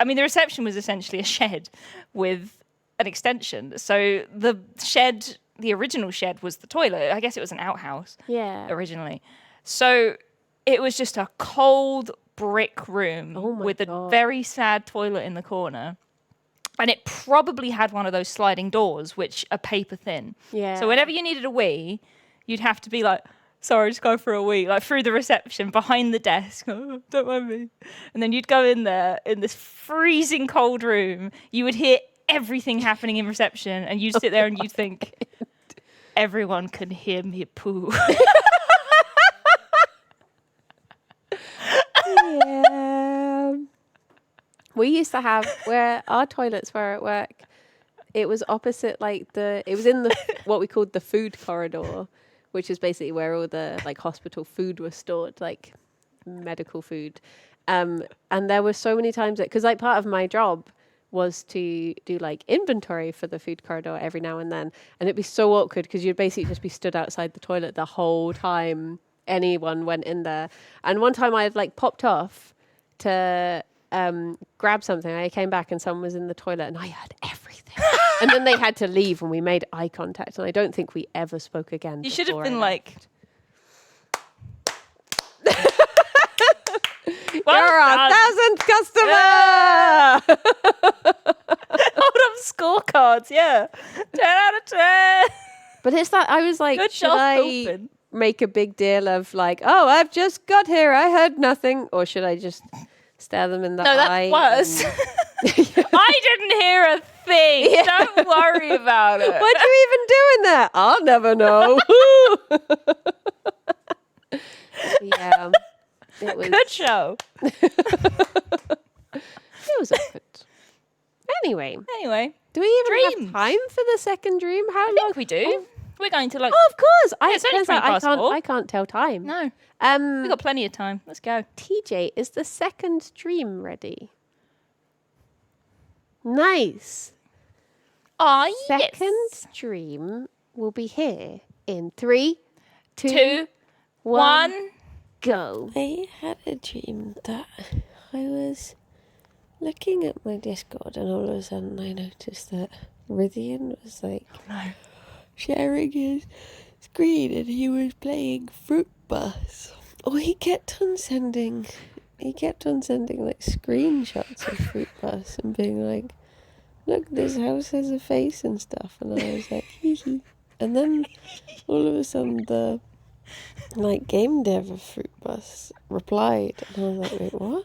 Speaker 1: the reception was essentially a shed with an extension. So the original shed was the toilet. I guess it was an outhouse originally. So it was just a cold brick room with a very sad toilet in the corner. And it probably had one of those sliding doors, which are paper thin.
Speaker 2: Yeah.
Speaker 1: So whenever you needed a wee, you'd have to be like, sorry, just go for a wee, like through the reception, behind the desk. Oh, don't mind me. And then you'd go in there in this freezing cold room. You would hear everything happening in reception, and you'd sit there and you'd think, everyone can hear me poo.
Speaker 2: Yeah. We used to have where our toilets were at work. It was opposite it was in the what we called the food corridor, which is basically where all the like hospital food was stored, like medical food. And there were so many times because like part of my job was to do like inventory for the food corridor every now and then, and it'd be so awkward because you'd basically just be stood outside the toilet the whole time anyone went in there. And one time I'd like popped off to grab something. I came back and someone was in the toilet and I heard everything. And then they had to leave and we made eye contact and I don't think we ever spoke again.
Speaker 1: You should have
Speaker 2: before
Speaker 1: been
Speaker 2: I
Speaker 1: like,
Speaker 2: You're our 1,000th customer!
Speaker 1: hold up scorecards, yeah. 10 out of 10.
Speaker 2: But it's that I was like,
Speaker 1: Good
Speaker 2: should
Speaker 1: job,
Speaker 2: I
Speaker 1: Hilton.
Speaker 2: make a big deal of like, oh, I've just got here, I heard nothing, or should I just stare them in the eye?
Speaker 1: No, that's worse. I didn't hear a thing.
Speaker 2: Yeah.
Speaker 1: Don't worry about it.
Speaker 2: What you even doing there? I'll never know. Yeah, it was
Speaker 1: Good show.
Speaker 2: It was awkward. Anyway, do we even
Speaker 1: dreams.
Speaker 2: have time for the second dream? How
Speaker 1: I
Speaker 2: long?
Speaker 1: think we do. We're going to like.
Speaker 2: Oh, of course.
Speaker 1: it's only
Speaker 2: turns out
Speaker 1: 20 past four.
Speaker 2: I can't tell time.
Speaker 1: No,
Speaker 2: Um,
Speaker 1: we've got plenty of time. Let's go.
Speaker 2: TJ, is the second dream ready? Nice.
Speaker 1: Oh,
Speaker 2: Second dream will be here in 3, 2,
Speaker 1: 2,
Speaker 2: 1,
Speaker 1: 1.
Speaker 2: go.
Speaker 3: I had a dream that I was looking at my Discord and all of a sudden I noticed that Rythian was like sharing his screen and he was playing Fruit Bus. Oh, he kept on sending like screenshots of Fruit Bus and being like, look, this house has a face and stuff. And I was like, hee hee. And then all of a sudden the game dev of Fruit Bus replied, and I was like, wait, what?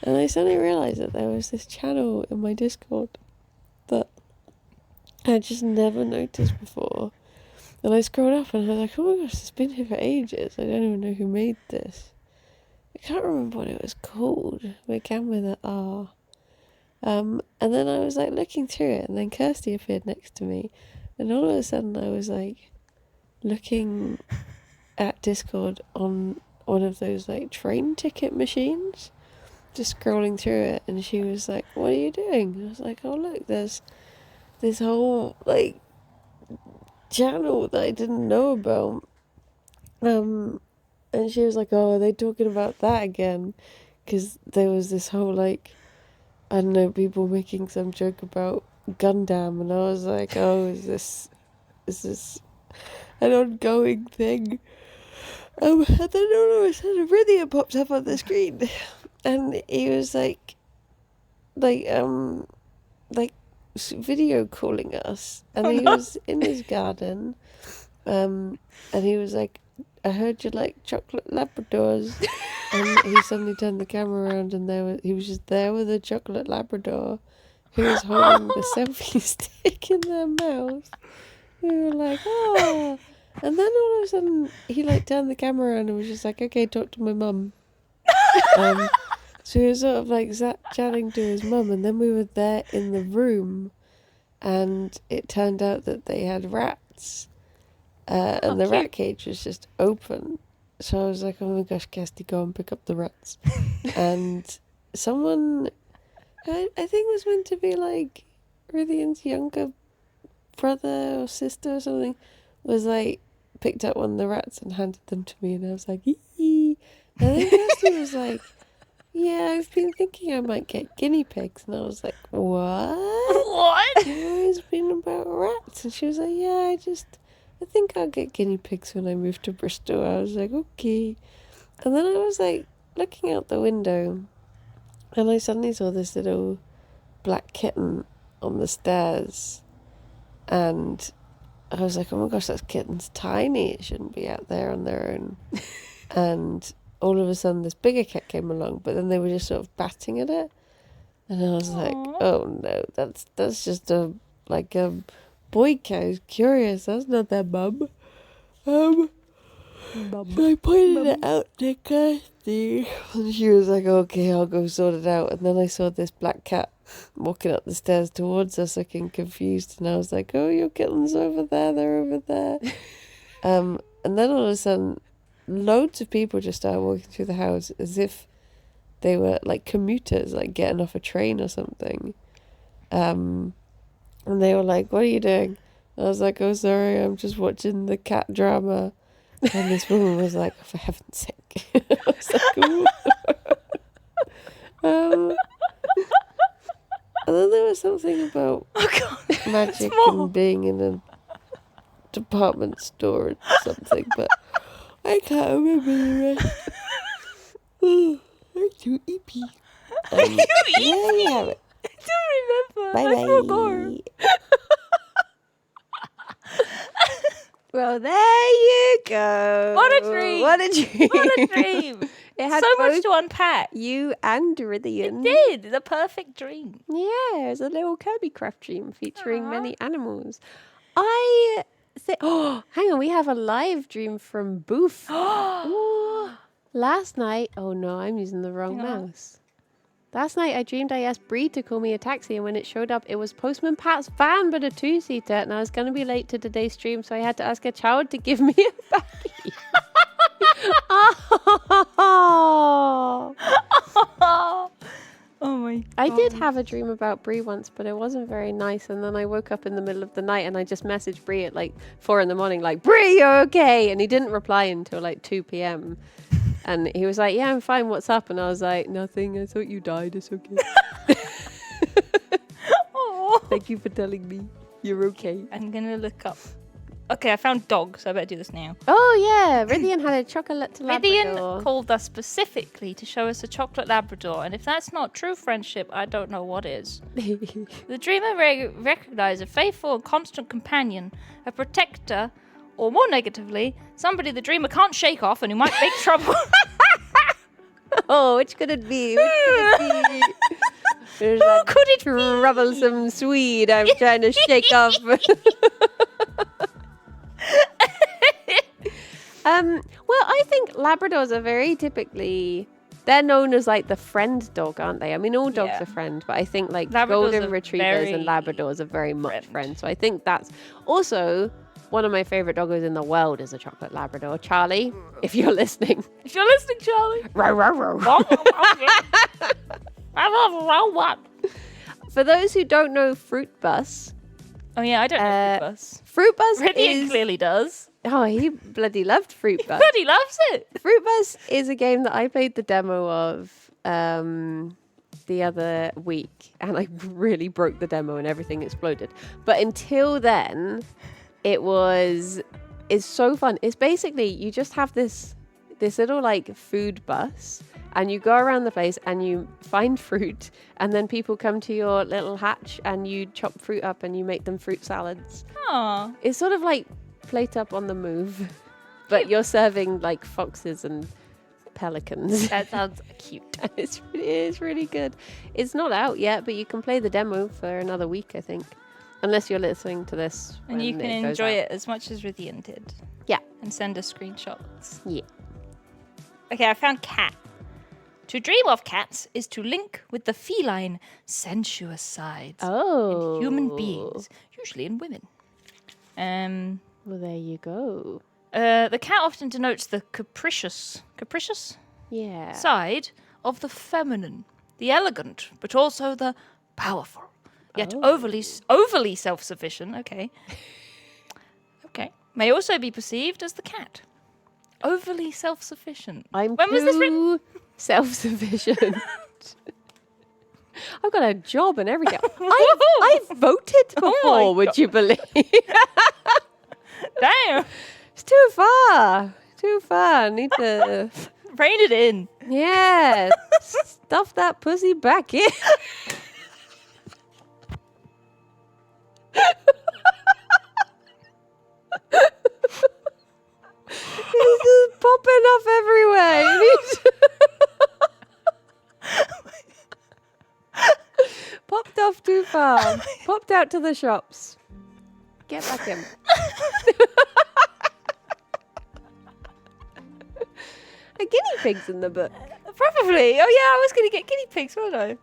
Speaker 3: And I suddenly realised that there was this channel in my Discord that I just never noticed before. And I scrolled up and I was like, oh my gosh, it's been here for ages. I don't even know who made this. I can't remember what it was called. It began with an R. And then I was like looking through it, and then Kirsty appeared next to me. And all of a sudden I was like looking at Discord on one of those like train ticket machines, just scrolling through it, and she was like, what are you doing? And I was like, oh look, there's this whole like channel that I didn't know about. And she was like, oh, are they talking about that again? Because there was this whole like, I don't know, people making some joke about Gundam, and I was like, oh, is this an ongoing thing? And then all of a sudden Rydia pops up on the screen, and he was like video calling us, and he was in his garden, and he was like, I heard you like chocolate Labradors, and he suddenly turned the camera around, and he was just there with a chocolate Labrador, who was holding the selfie stick in their mouth. We were like, oh. And then all of a sudden, he like turned the camera around and was just like, okay, talk to my mum. So he was sort of like chatting to his mum, and then we were there in the room, and it turned out that they had rats, and the rat cage was just open. So I was like, oh my gosh, Kirsty, go and pick up the rats. And someone, I think was meant to be like Rydian's younger brother or sister or something, was like picked up one of the rats and handed them to me, and I was like, ee. And then Kirsty was like, yeah, I've been thinking I might get guinea pigs. And I was like, what?
Speaker 1: What?
Speaker 3: It's always been about rats. And she was like, yeah, I think I'll get guinea pigs when I move to Bristol. I was like, okay. And then I was like looking out the window, and I suddenly saw this little black kitten on the stairs, and I was like, oh my gosh, that kitten's tiny. It shouldn't be out there on their own. And all of a sudden this bigger cat came along, but then they were just sort of batting at it, and I was like, oh no, that's just a boy cat who's curious. That's not their mum. So I pointed it out to Kirsty, and she was like, okay, I'll go sort it out. And then I saw this black cat walking up the stairs towards us looking confused, and I was like, oh, your kitten's over there, they're over there. And then all of a sudden loads of people just started walking through the house as if they were like commuters, like getting off a train or something. And they were like, what are you doing? I was like, oh, sorry, I'm just watching the cat drama. And this woman was like, oh, for heaven's sake. I was like, ooh. And then there was something about magic and being in a department store or something, but I can't remember the rest. Oh, I'm too ippy. Yeah, you have it.
Speaker 1: I don't remember.
Speaker 3: Bye
Speaker 1: I
Speaker 3: bye.
Speaker 1: forgot.
Speaker 2: Well, there you go.
Speaker 1: What a dream.
Speaker 2: What a dream.
Speaker 1: What a dream.
Speaker 2: It had
Speaker 1: so much
Speaker 2: both
Speaker 1: to unpack.
Speaker 2: you and Rydian.
Speaker 1: It did. The perfect dream.
Speaker 2: Yeah, it's a little Kirby Craft dream featuring many animals. I think, oh, hang on, we have a live dream from Boof. Ooh. Last night, oh no, I'm using the wrong mouse. Last night I dreamed I asked Bree to call me a taxi, and when it showed up, it was Postman Pat's van, but a two-seater, and I was going to be late to today's stream, so I had to ask a child to give me a baggie.
Speaker 1: Oh my God.
Speaker 2: I did have a dream about Bree once, but it wasn't very nice, and then I woke up in the middle of the night, and I just messaged Bree at like 4 a.m, like, Bree, you're okay? And he didn't reply until like 2 p.m. And he was like, yeah, I'm fine, what's up? And I was like, nothing, I thought you died, it's okay. Thank you for telling me you're okay.
Speaker 1: I'm going to look up Okay, I found dog, so I better do this now.
Speaker 2: Oh yeah, Rythian had a chocolate Labrador.
Speaker 1: Rythian called us specifically to show us a chocolate Labrador, and if that's not true friendship, I don't know what is. The dreamer recognized a faithful and constant companion, a protector, or more negatively, somebody the dreamer can't shake off and who might make trouble.
Speaker 2: Oh, which could it be? There's
Speaker 1: Who
Speaker 2: that
Speaker 1: could it be?
Speaker 2: troublesome Swede I'm trying to shake off. Well, I think Labradors are very typically, they're known as like the friend dog, aren't they? I mean, all dogs
Speaker 1: Yeah.
Speaker 2: are friend, but I think like
Speaker 1: Labradors
Speaker 2: golden
Speaker 1: are
Speaker 2: retrievers and
Speaker 1: very
Speaker 2: Labradors are very much
Speaker 1: friend.
Speaker 2: friends. So I think that's also one of my favorite doggos in the world is a chocolate Labrador. Charlie, if you're listening.
Speaker 1: If you're listening, Charlie.
Speaker 2: Row, row, row.
Speaker 1: What?
Speaker 2: For those who don't know Fruit Bus,
Speaker 1: Oh yeah, I don't know Fruit Bus.
Speaker 2: Fruit Bus
Speaker 1: Rythian
Speaker 2: is...
Speaker 1: clearly does.
Speaker 2: Oh, he bloody loved Fruit Bus.
Speaker 1: But he loves it.
Speaker 2: Fruit Bus is a game that I played the demo of the other week, and I really broke the demo and everything exploded. But until then, it's so fun. It's basically you just have this little like food bus, and you go around the place and you find fruit, and then people come to your little hatch and you chop fruit up and you make them fruit salads.
Speaker 1: Aw.
Speaker 2: It's sort of like Plate Up on the Move, but you're serving like foxes and pelicans.
Speaker 1: That sounds cute.
Speaker 2: It's really good. It's not out yet, but you can play the demo for another week, I think. Unless you're listening to this.
Speaker 1: And you can enjoy it as much as Rythian did.
Speaker 2: Yeah.
Speaker 1: And send us screenshots.
Speaker 2: Yeah.
Speaker 1: Okay, I found cat. To dream of cats is to link with the feline, sensuous sides
Speaker 2: Oh.
Speaker 1: in human beings, usually in women.
Speaker 2: Well, there you go.
Speaker 1: The cat often denotes the capricious
Speaker 2: Yeah.
Speaker 1: side of the feminine, the elegant, but also the powerful, yet
Speaker 2: Oh.
Speaker 1: overly self-sufficient. Okay. May also be perceived as the cat. Overly self-sufficient.
Speaker 2: I'm
Speaker 1: When was this written?
Speaker 2: too self-sufficient. I've got a job and everything. I've voted before,
Speaker 1: my
Speaker 2: would you believe?
Speaker 1: Damn.
Speaker 2: It's too far. Too far. I need to...
Speaker 1: Rein it in.
Speaker 2: Yeah. Stuff that pussy back in. It's just popping off everywhere. You need to- Popped off too far. Popped out to the shops. Get back in. Are guinea pigs in the book?
Speaker 1: Probably. Oh yeah, I was going to get guinea pigs, wasn't I?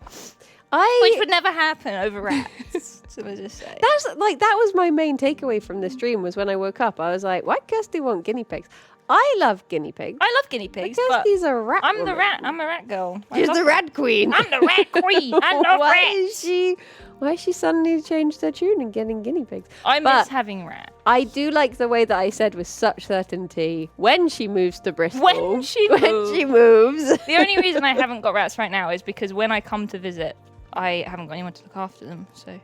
Speaker 1: Which would never happen over rats. So I just say.
Speaker 2: That was my main takeaway from this dream was when I woke up. I was like, why Kirsty want guinea pigs? I love guinea pigs.
Speaker 1: I love guinea pigs,
Speaker 2: But
Speaker 1: but
Speaker 2: Kirsty's a rat.
Speaker 1: I'm the
Speaker 2: woman.
Speaker 1: rat. I'm a rat girl. I
Speaker 2: She's
Speaker 1: love
Speaker 2: the
Speaker 1: rats.
Speaker 2: rat queen.
Speaker 1: I'm the rat queen. I love
Speaker 2: Why
Speaker 1: rats.
Speaker 2: is she suddenly changed her tune and getting guinea pigs?
Speaker 1: I
Speaker 2: But
Speaker 1: miss having rats.
Speaker 2: I do like the way that I said with such certainty when she moves to Bristol.
Speaker 1: When she moves.
Speaker 2: moves.
Speaker 1: The only reason I haven't got rats right now is because when I come to visit, I haven't got anyone to look after them. So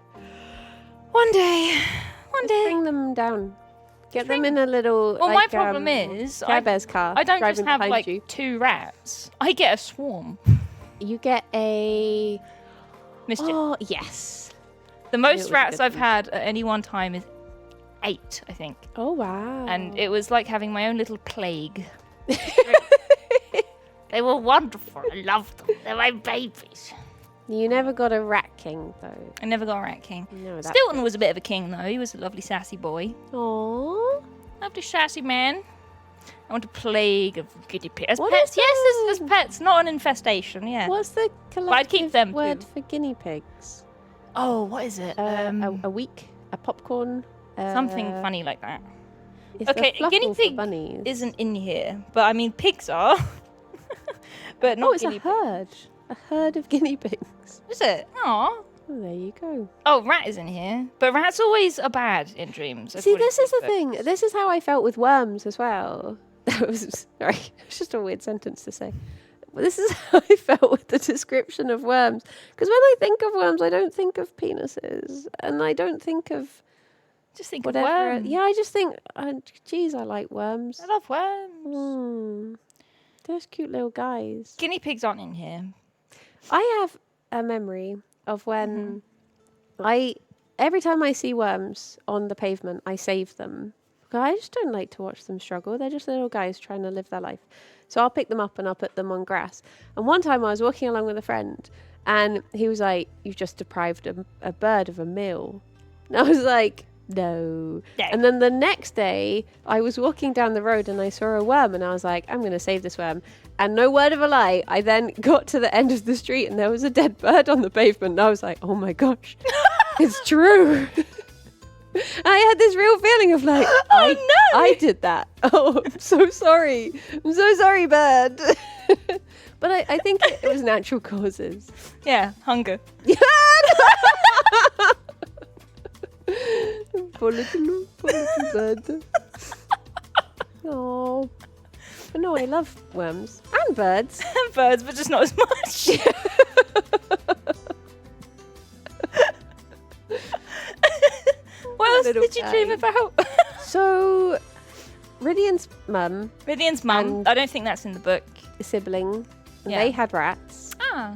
Speaker 1: one day.
Speaker 2: Bring them down. Get them in a little.
Speaker 1: Well, my problem is
Speaker 2: Care Bear's car.
Speaker 1: I don't just
Speaker 2: driving
Speaker 1: have
Speaker 2: behind
Speaker 1: like
Speaker 2: you.
Speaker 1: 2 rats. I get a swarm.
Speaker 2: You get a.
Speaker 1: Mischief.
Speaker 2: Oh yes.
Speaker 1: The
Speaker 2: it
Speaker 1: most
Speaker 2: was a
Speaker 1: rats
Speaker 2: good
Speaker 1: I've
Speaker 2: one.
Speaker 1: had at any one time is 8, I think.
Speaker 2: Oh wow.
Speaker 1: And it was like having my own little plague. They were wonderful. I loved them. They're my babies.
Speaker 2: You never got a rat king though.
Speaker 1: I never got a rat king.
Speaker 2: No, that's.
Speaker 1: Stilton was a bit of a king though. He was a lovely sassy boy.
Speaker 2: Aww.
Speaker 1: Lovely sassy man. I want a plague of guinea pigs. As
Speaker 2: What
Speaker 1: pets,
Speaker 2: is
Speaker 1: yes,
Speaker 2: the-
Speaker 1: as pets, not an infestation, yeah.
Speaker 2: What's the
Speaker 1: I'd keep
Speaker 2: collective
Speaker 1: them
Speaker 2: word
Speaker 1: too.
Speaker 2: for guinea pigs?
Speaker 1: Oh, what is it?
Speaker 2: A week, a popcorn.
Speaker 1: Something funny like that.
Speaker 2: It's
Speaker 1: Okay,
Speaker 2: a
Speaker 1: guinea
Speaker 2: fluffle for
Speaker 1: pig
Speaker 2: bunnies.
Speaker 1: Isn't in here, but I mean pigs are. But not
Speaker 2: Oh, it's a
Speaker 1: guinea pigs.
Speaker 2: herd. A herd of guinea pigs.
Speaker 1: Is it? Aw.
Speaker 2: Oh, there you go.
Speaker 1: Oh, rat is in here. But rats always are bad in dreams.
Speaker 2: See,
Speaker 1: according
Speaker 2: this
Speaker 1: to
Speaker 2: is the
Speaker 1: book.
Speaker 2: thing. This is how I felt with worms as well. That was sorry. It's just a weird sentence to say. But this is how I felt with the description of worms. Because when I think of worms, I don't think of penises, and I don't think of
Speaker 1: Just think
Speaker 2: whatever.
Speaker 1: of worms.
Speaker 2: Yeah, I just think, geez, I like worms.
Speaker 1: I love worms.
Speaker 2: Those cute little guys.
Speaker 1: Guinea pigs aren't in here.
Speaker 2: I have a memory of when every time I see worms on the pavement, I save them. I just don't like to watch them struggle. They're just little guys trying to live their life. So I'll pick them up and I'll put them on grass. And one time I was walking along with a friend and he was like, "You've just deprived a bird of a meal." And I was like, no. And then the next day I was walking down the road and I saw a worm and I was like, I'm going to save this worm. And no word of a lie, I then got to the end of the street and there was a dead bird on the pavement. And I was like, oh my gosh, it's true. I had this real feeling of like, I did that. Oh, I'm so sorry. I'm so sorry, bird. But I think it was natural causes.
Speaker 1: Yeah, hunger.
Speaker 2: Poor little bird. Oh. But no, I love worms. And birds.
Speaker 1: Birds, but just not as much. What else
Speaker 2: Little
Speaker 1: did you dream
Speaker 2: guy.
Speaker 1: about?
Speaker 2: So, Rydian's mum,
Speaker 1: Rydian's mum.
Speaker 2: And-
Speaker 1: I don't think that's in the book.
Speaker 2: sibling,
Speaker 1: Yeah.
Speaker 2: they had rats.
Speaker 1: Ah,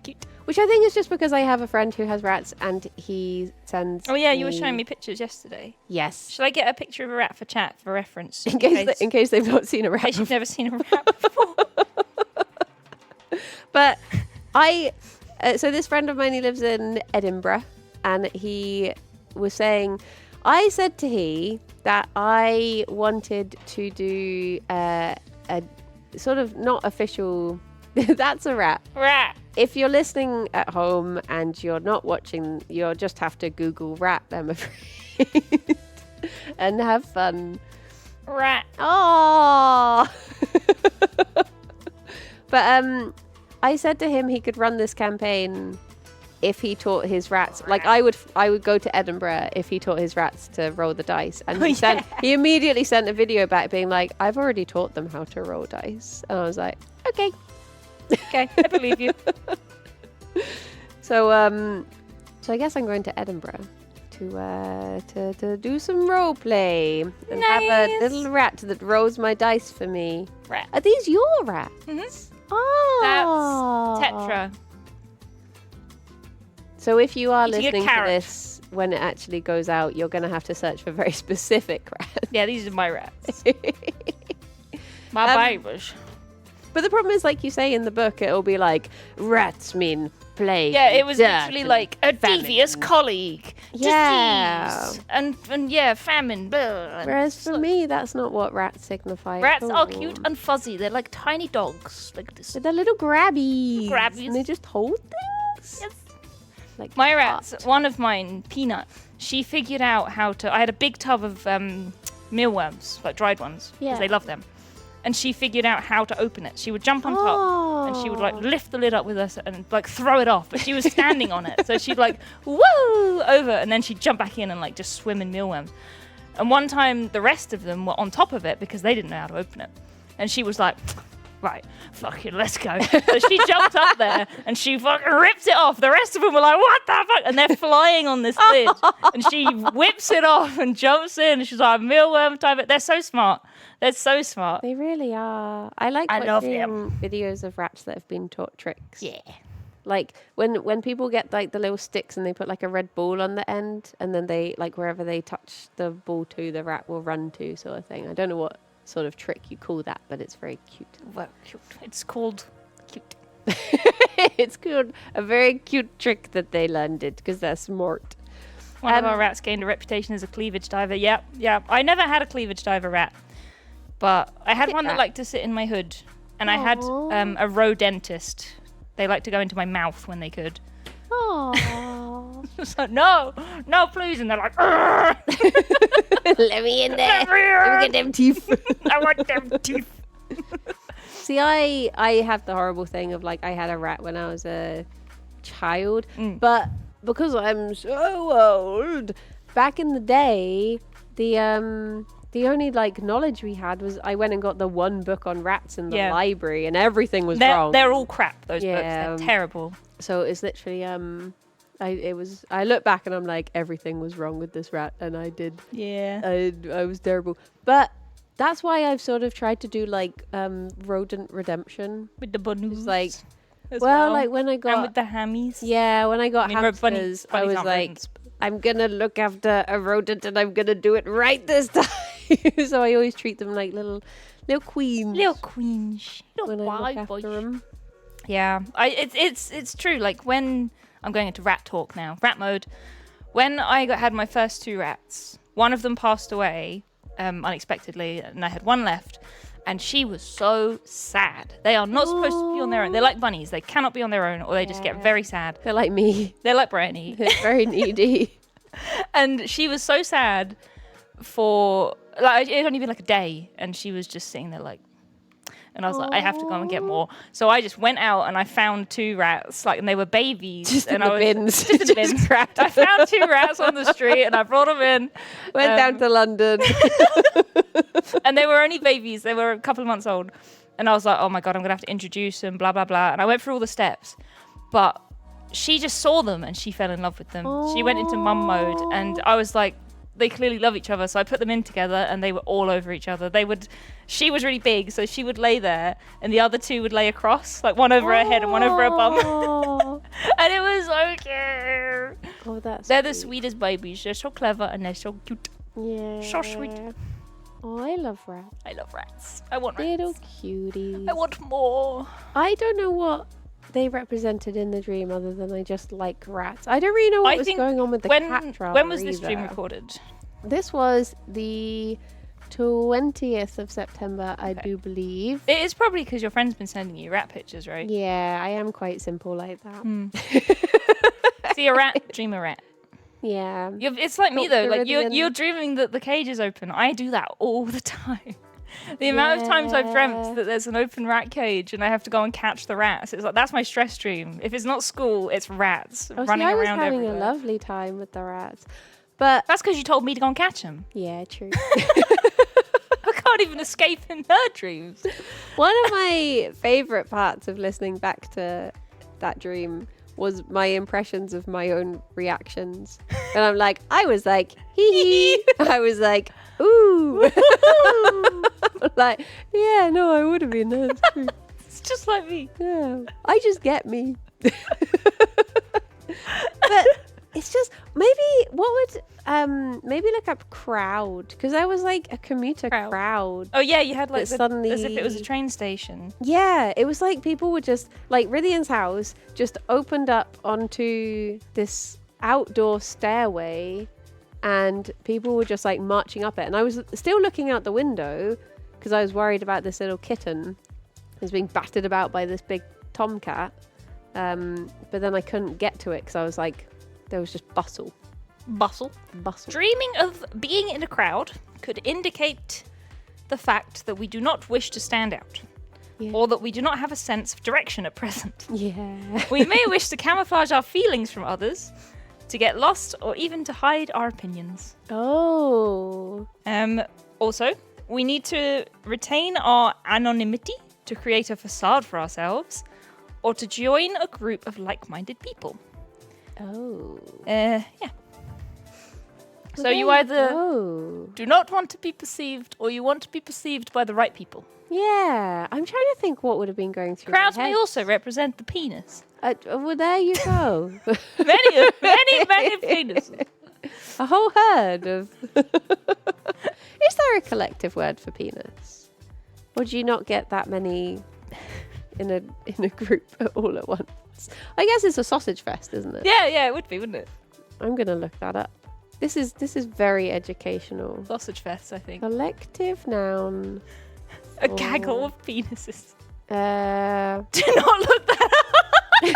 Speaker 1: cute.
Speaker 2: Which I think is just because I have a friend who has rats and he sends.
Speaker 1: Oh yeah, you were showing me pictures yesterday.
Speaker 2: Yes.
Speaker 1: Shall I get a picture of a rat for chat for reference?
Speaker 2: In case they've not seen a
Speaker 1: in
Speaker 2: rat
Speaker 1: case you've
Speaker 2: before.
Speaker 1: never seen a rat before.
Speaker 2: But so this friend of mine, he lives in Edinburgh, and he was saying, I said to he that I wanted to do a sort of not official. That's a rat.
Speaker 1: Rat.
Speaker 2: If you're listening at home and you're not watching, you'll just have to Google rat, I'm afraid, and have fun.
Speaker 1: Rat.
Speaker 2: Oh. But I said to him he could run this campaign if he taught his rats. Like I would go to Edinburgh if he taught his rats to roll the dice. And he immediately sent a video back being like, I've already taught them how to roll dice. And I was like, okay.
Speaker 1: Okay, I believe you.
Speaker 2: So I guess I'm going to Edinburgh to do some role play and have a
Speaker 1: Nice.
Speaker 2: little rat that rolls my dice for me.
Speaker 1: Rat.
Speaker 2: Are these your rats?
Speaker 1: Mhm.
Speaker 2: Oh,
Speaker 1: That's Tetra.
Speaker 2: So if you are
Speaker 1: Eating a
Speaker 2: listening to
Speaker 1: carrot.
Speaker 2: this when it actually goes out, you're going to have to search for very specific rats.
Speaker 1: Yeah, these are my rats. My babies.
Speaker 2: But the problem is, like you say in the book, it'll be like, rats mean plague.
Speaker 1: Yeah, it was
Speaker 2: dirt,
Speaker 1: literally
Speaker 2: and
Speaker 1: like a
Speaker 2: famine.
Speaker 1: devious colleague,
Speaker 2: Yeah.
Speaker 1: disease, and yeah, famine. Blah.
Speaker 2: Whereas for me, that's not what rats signify. at
Speaker 1: Rats are
Speaker 2: all.
Speaker 1: cute and fuzzy. They're like tiny dogs, like this.
Speaker 2: They're little grabbies.
Speaker 1: Grabbies.
Speaker 2: And they just hold things.
Speaker 1: Yes.
Speaker 2: Like
Speaker 1: My rats,
Speaker 2: art.
Speaker 1: one of mine, Peanut, she figured out how to. I had a big tub of mealworms, like dried ones, because
Speaker 2: Yeah.
Speaker 1: they love them. And she figured out how to open it. She would jump on top and she would like lift the lid up with us and like throw it off. But she was standing on it, so she'd like whoa over, and then she'd jump back in and like just swim in mealworms. And one time, the rest of them were on top of it because they didn't know how to open it. And she was like, right, fuck it, let's go. So she jumped up there and she fucking ripped it off. The rest of them were like, what the fuck? And they're flying on this lid. And she whips it off and jumps in. And she's like, mealworm type it. They're so smart. They're so smart.
Speaker 2: They really are. I like
Speaker 1: I love
Speaker 2: watching
Speaker 1: them.
Speaker 2: videos of rats that have been taught tricks.
Speaker 1: Yeah.
Speaker 2: Like when people get like the little sticks and they put like a red ball on the end, and then they like wherever they touch the ball to, the rat will run to, sort of thing. I don't know what sort of trick you call that, but it's very cute.
Speaker 1: Well, cute. It's called cute.
Speaker 2: It's cute. A very cute trick that they learned it because they're smart.
Speaker 1: One of our rats gained a reputation as a cleavage diver. Yeah. I never had a cleavage diver rat, but I had one that
Speaker 2: rat.
Speaker 1: liked to sit in my hood, and I had a rodentist. They liked to go into my mouth when they could.
Speaker 2: Aww.
Speaker 1: So no, please, and they're like, "Argh!"
Speaker 2: Let me in there.
Speaker 1: Let me
Speaker 2: Let me
Speaker 1: in.
Speaker 2: get them teeth.
Speaker 1: I want them teeth.
Speaker 2: See, I have the horrible thing of like I had a rat when I was a child, but because I'm so old, back in the day, the only like knowledge we had was I went and got the one book on rats in the
Speaker 1: Yeah.
Speaker 2: library, and everything was wrong.
Speaker 1: They're all crap. Those books.
Speaker 2: Yeah.
Speaker 1: They're terrible.
Speaker 2: So it's literally I look back and I'm like, everything was wrong with this rat, and I was terrible. But that's why I've sort of tried to do like rodent redemption
Speaker 1: with the bunnies.
Speaker 2: like,
Speaker 1: as
Speaker 2: like when I
Speaker 1: and
Speaker 2: got
Speaker 1: with the hammies.
Speaker 2: yeah, when I got hamsters,
Speaker 1: bunnies
Speaker 2: I was
Speaker 1: aren't
Speaker 2: like,
Speaker 1: rodents, but-
Speaker 2: I'm gonna look after a rodent, and I'm gonna do it right this time. So I always treat them like little queens.
Speaker 1: Little queens,
Speaker 2: when
Speaker 1: little
Speaker 2: I look
Speaker 1: white
Speaker 2: after
Speaker 1: boys.
Speaker 2: them.
Speaker 1: Yeah, it's true. Like when I'm going into rat talk now, rat mode. When I had my first 2 rats, one of them passed away unexpectedly, and I had one left, and she was so sad. They are not supposed to be on their own. They're like bunnies; they cannot be on their own, or they just get very sad.
Speaker 2: They're like me.
Speaker 1: They're like Briony,
Speaker 2: They're very needy.
Speaker 1: and she was so sad for like it had only been like a day, and she was just sitting there like. And I was like, I have to go and get more. So I just went out and I found 2 rats, like, and they were babies.
Speaker 2: Just
Speaker 1: and
Speaker 2: in the bins.
Speaker 1: Just in the bins. I found 2 rats on the street and I brought them in.
Speaker 2: Went down to London.
Speaker 1: And they were only babies. They were a couple of months old. And I was like, oh my God, I'm going to have to introduce them, blah, blah, blah. And I went through all the steps. But she just saw them and she fell in love with them. She went into mum mode. And I was like, they clearly love each other. So I put them in together and they were all over each other. She was really big, so she would lay there and the other 2 would lay across, like one over her head and one over her bum. And it was so cute.
Speaker 2: Oh,
Speaker 1: They're the sweetest babies. They're so clever and they're so cute.
Speaker 2: Yeah.
Speaker 1: So sweet.
Speaker 2: Oh, I love rats.
Speaker 1: I love rats. I want rats.
Speaker 2: Little cuties.
Speaker 1: I want more.
Speaker 2: I don't know what they represented in the dream other than I just like rats. I don't really know what was going on with the cat drama.
Speaker 1: When was this dream recorded?
Speaker 2: This was the 20th of September, I do believe.
Speaker 1: It is probably because your friend's been sending you rat pictures, right?
Speaker 2: Yeah, I am quite simple like that.
Speaker 1: See a rat, dream a rat.
Speaker 2: Yeah.
Speaker 1: It's like me though. Like
Speaker 2: Floridian.
Speaker 1: you're dreaming that the cage is open. I do that all the time. The amount of times I've dreamt that there's an open rat cage and I have to go and catch the rats. It's like that's my stress dream. If it's not school, it's rats running
Speaker 2: I was
Speaker 1: around
Speaker 2: having
Speaker 1: everywhere.
Speaker 2: a lovely time with the rats. But
Speaker 1: That's because you told me to go and catch them.
Speaker 2: yeah, true.
Speaker 1: I can't even escape in her dreams.
Speaker 2: One of my favorite parts of listening back to that dream was my impressions of my own reactions. And I'm like, I was like, hee hee. I was like, ooh. Like, yeah, no, I would have been there. It's true.
Speaker 1: It's just like me.
Speaker 2: Yeah. I just get me. But it's just maybe look up crowd, because there was like a commuter crowd.
Speaker 1: Oh yeah, you had like
Speaker 2: Suddenly,
Speaker 1: as if it was a train station.
Speaker 2: Yeah, it was like people were just like Rithian's house just opened up onto this outdoor stairway, and people were just like marching up it. And I was still looking out the window because I was worried about this little kitten who's being battered about by this big tomcat. But then I couldn't get to it because I was like, there was just bustle.
Speaker 1: Bustle. Dreaming of being in a crowd could indicate the fact that we do not wish to stand out, or that we do not have a sense of direction at present.
Speaker 2: Yeah.
Speaker 1: We may wish to camouflage our feelings from others, to get lost, or even to hide our opinions.
Speaker 2: Oh.
Speaker 1: Also, we need to retain our anonymity to create a facade for ourselves, or to join a group of like-minded people.
Speaker 2: Oh.
Speaker 1: Yeah. So you either do not want to be perceived, or you want to be perceived by the right people.
Speaker 2: Yeah. I'm trying to think what would have been going through
Speaker 1: Crowds
Speaker 2: my
Speaker 1: may
Speaker 2: head.
Speaker 1: also represent the penis.
Speaker 2: Well, there you go.
Speaker 1: Many penises.
Speaker 2: A whole herd of... Is there a collective word for penis? Or do you not get that many in a group all at once? I guess it's a sausage fest, isn't it?
Speaker 1: Yeah, it would be, wouldn't it?
Speaker 2: I'm going to look that up. This is very educational.
Speaker 1: Sausage fest, I think.
Speaker 2: Collective noun.
Speaker 1: A gaggle of penises.
Speaker 2: Do
Speaker 1: Do not look that up.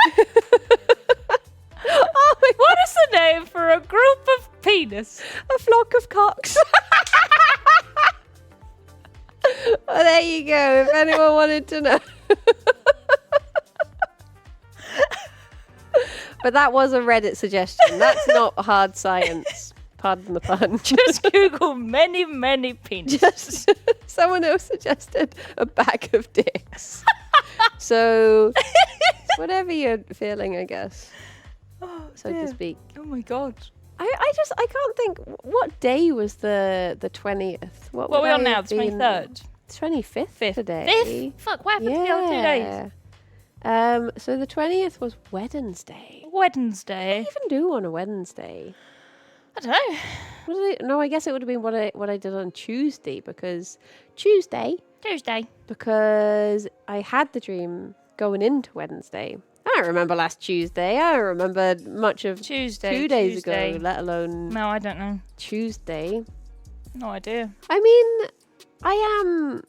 Speaker 1: What is the name for a group of penis?
Speaker 2: A flock of cocks. Well, there you go. If anyone wanted to know. But that was a Reddit suggestion. That's not hard science. Pardon the pun.
Speaker 1: Just Google many penises.
Speaker 2: Just someone else suggested a bag of dicks. So whatever you're feeling, I guess. so to speak.
Speaker 1: Oh my god.
Speaker 2: I can't think what day was the 20th. What
Speaker 1: are
Speaker 2: would
Speaker 1: we on
Speaker 2: I
Speaker 1: now?
Speaker 2: have
Speaker 1: The
Speaker 2: been?
Speaker 1: 23rd.
Speaker 2: 25th today.
Speaker 1: 5th? Fuck, what happened to the other 2 days?
Speaker 2: So the 20th was Wednesday.
Speaker 1: Wednesday.
Speaker 2: What do you even do on a Wednesday?
Speaker 1: I don't know.
Speaker 2: No, I guess it would have been what I did on Tuesday because Tuesday because I had the dream going into Wednesday. I don't remember last Tuesday. I don't remember much of
Speaker 1: Tuesday.
Speaker 2: 2 days
Speaker 1: Tuesday.
Speaker 2: ago, let alone
Speaker 1: No, I don't know.
Speaker 2: Tuesday.
Speaker 1: No idea.
Speaker 2: I mean, I am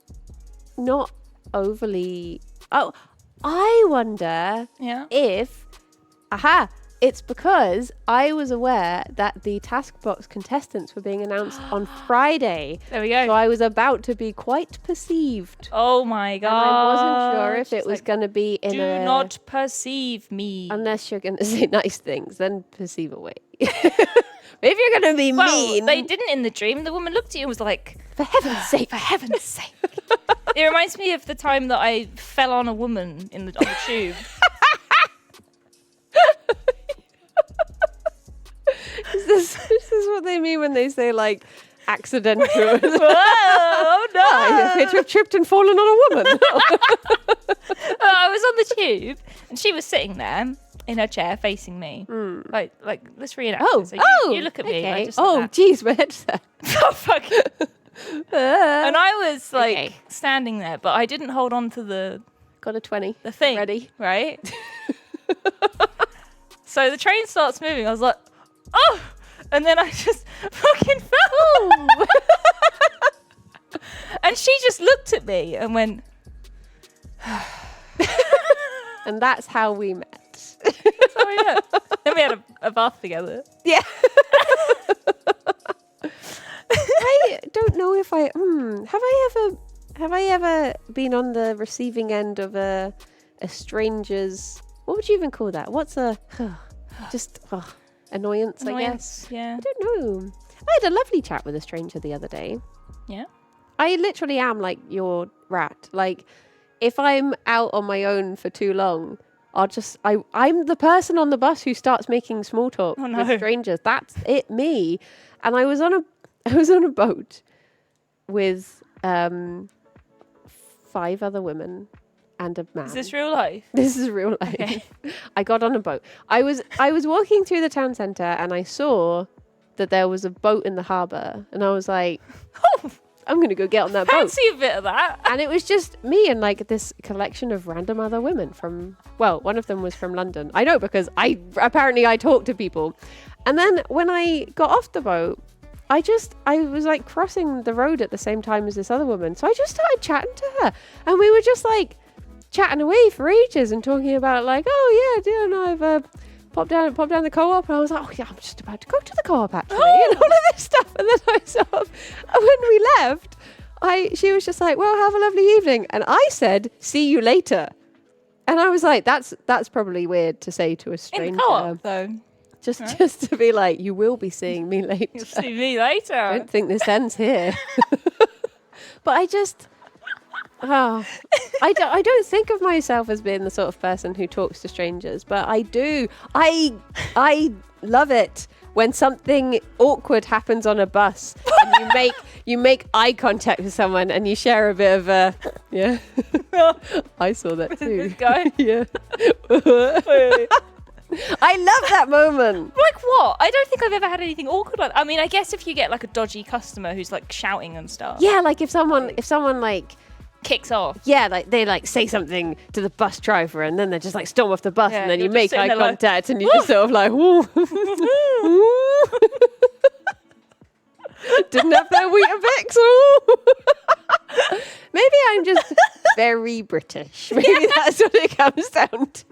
Speaker 2: not overly... Oh, I wonder
Speaker 1: Yeah.
Speaker 2: if... It's because I was aware that the Task Box contestants were being announced on Friday.
Speaker 1: There we go.
Speaker 2: So I was about to be quite perceived.
Speaker 1: Oh my god.
Speaker 2: And I wasn't sure if it was
Speaker 1: like,
Speaker 2: going to be in
Speaker 1: do
Speaker 2: a...
Speaker 1: not perceive me.
Speaker 2: Unless you're going to say nice things, then perceive away. If you're going to be
Speaker 1: Well,
Speaker 2: mean...
Speaker 1: they didn't in the dream. The woman looked at you and was like,
Speaker 2: For heaven's sake.
Speaker 1: for heaven's sake. It reminds me of the time that I fell on a woman on the tube.
Speaker 2: Is this what they mean when they say, like, accidental?
Speaker 1: Whoa, no.
Speaker 2: I appear to have tripped and fallen on a woman.
Speaker 1: I was on the tube and she was sitting there in her chair facing me. Like let's reenact it. So you look at me.
Speaker 2: Okay.
Speaker 1: Like, just like that.
Speaker 2: Geez, my head's there.
Speaker 1: Oh, fuck. And I was like standing there, but I didn't hold on to the
Speaker 2: Got a 20.
Speaker 1: thing.
Speaker 2: Ready?
Speaker 1: Right? So the train starts moving. I was like, oh! And then I just fucking fell. And she just looked at me and went...
Speaker 2: And that's how we met.
Speaker 1: Oh, yeah. Then we had a bath together.
Speaker 2: Yeah. I don't know if have I ever been on the receiving end of a stranger's, what would you even call that? What's annoyance, I guess?
Speaker 1: Yeah.
Speaker 2: I don't know. I had a lovely chat with a stranger the other day.
Speaker 1: Yeah.
Speaker 2: I literally am like your rat. Like, if I'm out on my own for too long, I'm the person on the bus who starts making small talk with strangers. That's it, me. And I was on a boat with 5 other women and a man.
Speaker 1: Is this real life?
Speaker 2: This is real life.
Speaker 1: Okay.
Speaker 2: I got on a boat. I was walking through the town centre and I saw that there was a boat in the harbour, and I was like, oh, I'm going to go get on that boat.
Speaker 1: Fancy a bit of that.
Speaker 2: And it was just me and like this collection of random other women one of them was from London. I know because I talk to people. And then when I got off the boat, I was like crossing the road at the same time as this other woman. So I just started chatting to her, and we were just like chatting away for ages and talking about like, oh yeah, I've popped down the co-op, and I was like, oh yeah, I'm just about to go to the co-op actually, and all of this stuff. And then I sort of, when we left, she was just like, well, have a lovely evening, and I said, see you later. And I was like, that's probably weird to say to a stranger.
Speaker 1: In the co-op, though.
Speaker 2: Just to be like, you will be seeing me later.
Speaker 1: You'll see me later.
Speaker 2: I don't think this ends here. But I don't think of myself as being the sort of person who talks to strangers, but I do. I love it when something awkward happens on a bus and you make eye contact with someone and you share a bit of yeah. I saw that too.
Speaker 1: This guy.
Speaker 2: Yeah. I love that moment.
Speaker 1: Like what? I don't think I've ever had anything awkward like that. I mean, I guess if you get like a dodgy customer who's like shouting and stuff.
Speaker 2: Yeah, like if someone like
Speaker 1: kicks off.
Speaker 2: yeah, like they like say something to the bus driver and then they just like storm off the bus,
Speaker 1: Yeah,
Speaker 2: and then
Speaker 1: you're
Speaker 2: you
Speaker 1: just
Speaker 2: make
Speaker 1: sitting
Speaker 2: eye
Speaker 1: there like,
Speaker 2: contact and you just sort of like, ooh. Didn't have their Weetabix. Maybe I'm just very British. Maybe that's what it comes down to.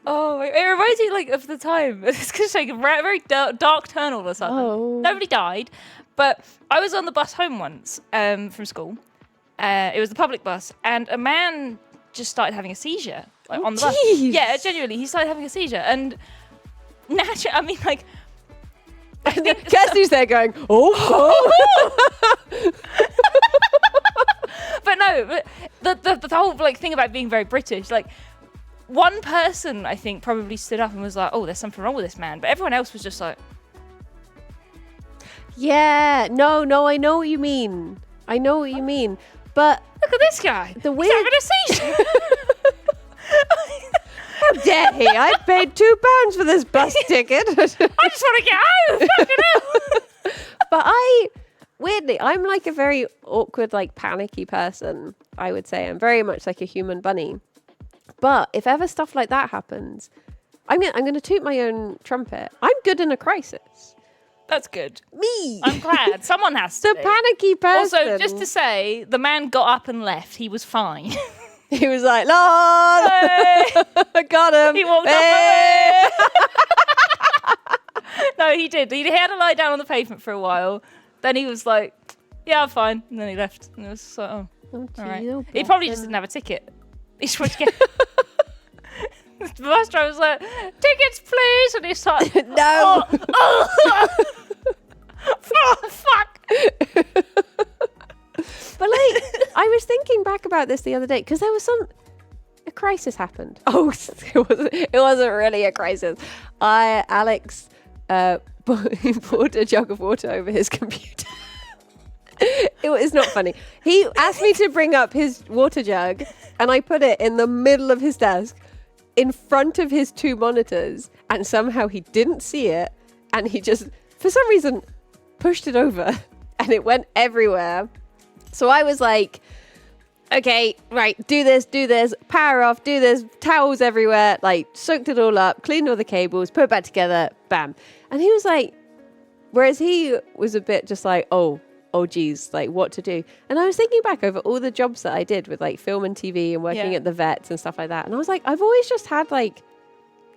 Speaker 1: Oh, it reminds me like of the time. It's going to take a very dark turn all of a sudden.
Speaker 2: Oh.
Speaker 1: Nobody died, but I was on the bus home once from school. It was the public bus, and a man just started having a seizure on the bus.
Speaker 2: Jeez.
Speaker 1: Yeah, genuinely, he started having a seizure, and naturally, I mean, like.
Speaker 2: Kirsty's there going, oh.
Speaker 1: But no, the whole like thing about being very British, like one person, I think, probably stood up and was like, oh, there's something wrong with this man. But everyone else was just like...
Speaker 2: Yeah, no, I know what you mean. But
Speaker 1: Look at this guy.
Speaker 2: The
Speaker 1: He's
Speaker 2: weird...
Speaker 1: having a seizure.
Speaker 2: How dare he? I paid £2 for this bus ticket.
Speaker 1: I just want to get home. Fucking hell.
Speaker 2: But weirdly, I'm like a very awkward, like panicky person, I would say. I'm very much like a human bunny. But if ever stuff like that happens, I'm gonna toot my own trumpet. I'm good in a crisis.
Speaker 1: That's good.
Speaker 2: Me.
Speaker 1: I'm glad. Someone has to
Speaker 2: The
Speaker 1: be.
Speaker 2: panicky person.
Speaker 1: Also, just to say, the man got up and left. He was fine.
Speaker 2: He was like, Lord,
Speaker 1: Hey.
Speaker 2: I got him.
Speaker 1: He walked
Speaker 2: Hey.
Speaker 1: up away. No, he did. He had to lie down on the pavement for a while. Then he was like, yeah, I'm fine. And then he left. And it was like, oh,
Speaker 2: Oh,
Speaker 1: all right.
Speaker 2: gee,
Speaker 1: He probably just didn't have a ticket. He just wanted to get... The bus driver was like, tickets, please. And he's like,
Speaker 2: No.
Speaker 1: oh, fuck.
Speaker 2: But like, I was thinking back about this the other day because there was a crisis happened. Oh, it wasn't really a crisis. Alex poured a jug of water over his computer. It was not funny. He asked me to bring up his water jug, and I put it in the middle of his desk, in front of his 2 monitors, and somehow he didn't see it, and he just, for some reason, pushed it over, and it went everywhere. So I was like, okay, right, do this, power off, do this, towels everywhere, like soaked it all up, cleaned all the cables, put it back together, bam. And he was like, whereas he was a bit just like, oh geez, like what to do. And I was thinking back over all the jobs that I did with like film and TV and working at the vets and stuff like that. And I was like, I've always just had like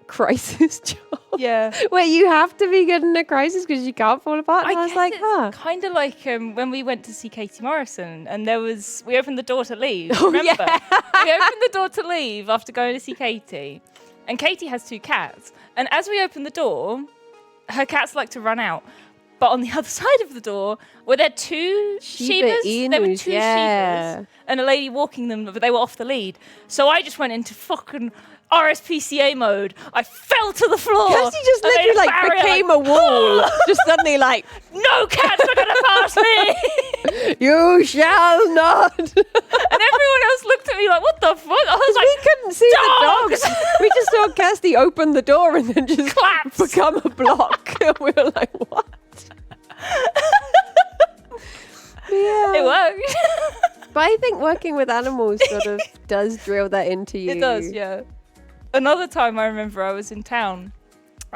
Speaker 2: crisis jobs.
Speaker 1: Yeah.
Speaker 2: Where you have to be good in a crisis because you can't fall apart. And I was
Speaker 1: guess
Speaker 2: like,
Speaker 1: it's kind of like when we went to see Katie Morrison and we opened the door to leave.
Speaker 2: Oh,
Speaker 1: Remember?
Speaker 2: yeah.
Speaker 1: We opened the door to leave after going to see Katie. And Katie has 2 cats. And as we opened the door, her cats like to run out. But on the other side of the door were there 2
Speaker 2: Shiba
Speaker 1: Shibas. There were 2
Speaker 2: Inus, yeah.
Speaker 1: Shibas and a lady walking them, but they were off the lead. So I just went into fucking RSPCA mode. I fell to the floor.
Speaker 2: Kirsty just
Speaker 1: and
Speaker 2: literally
Speaker 1: made a
Speaker 2: like
Speaker 1: barrier,
Speaker 2: became a wall. Just suddenly like,
Speaker 1: no cats are going to pass me.
Speaker 2: you shall not.
Speaker 1: And everyone else looked at me like, what the fuck? I was
Speaker 2: We
Speaker 1: like,
Speaker 2: couldn't see
Speaker 1: dogs!
Speaker 2: the dogs. We just saw Kirsty open the door and then just
Speaker 1: Collapse.
Speaker 2: become a block. We were like, what? Yeah.
Speaker 1: It worked.
Speaker 2: But I think working with animals sort of does drill that into you.
Speaker 1: It does, yeah. Another time I remember I was in town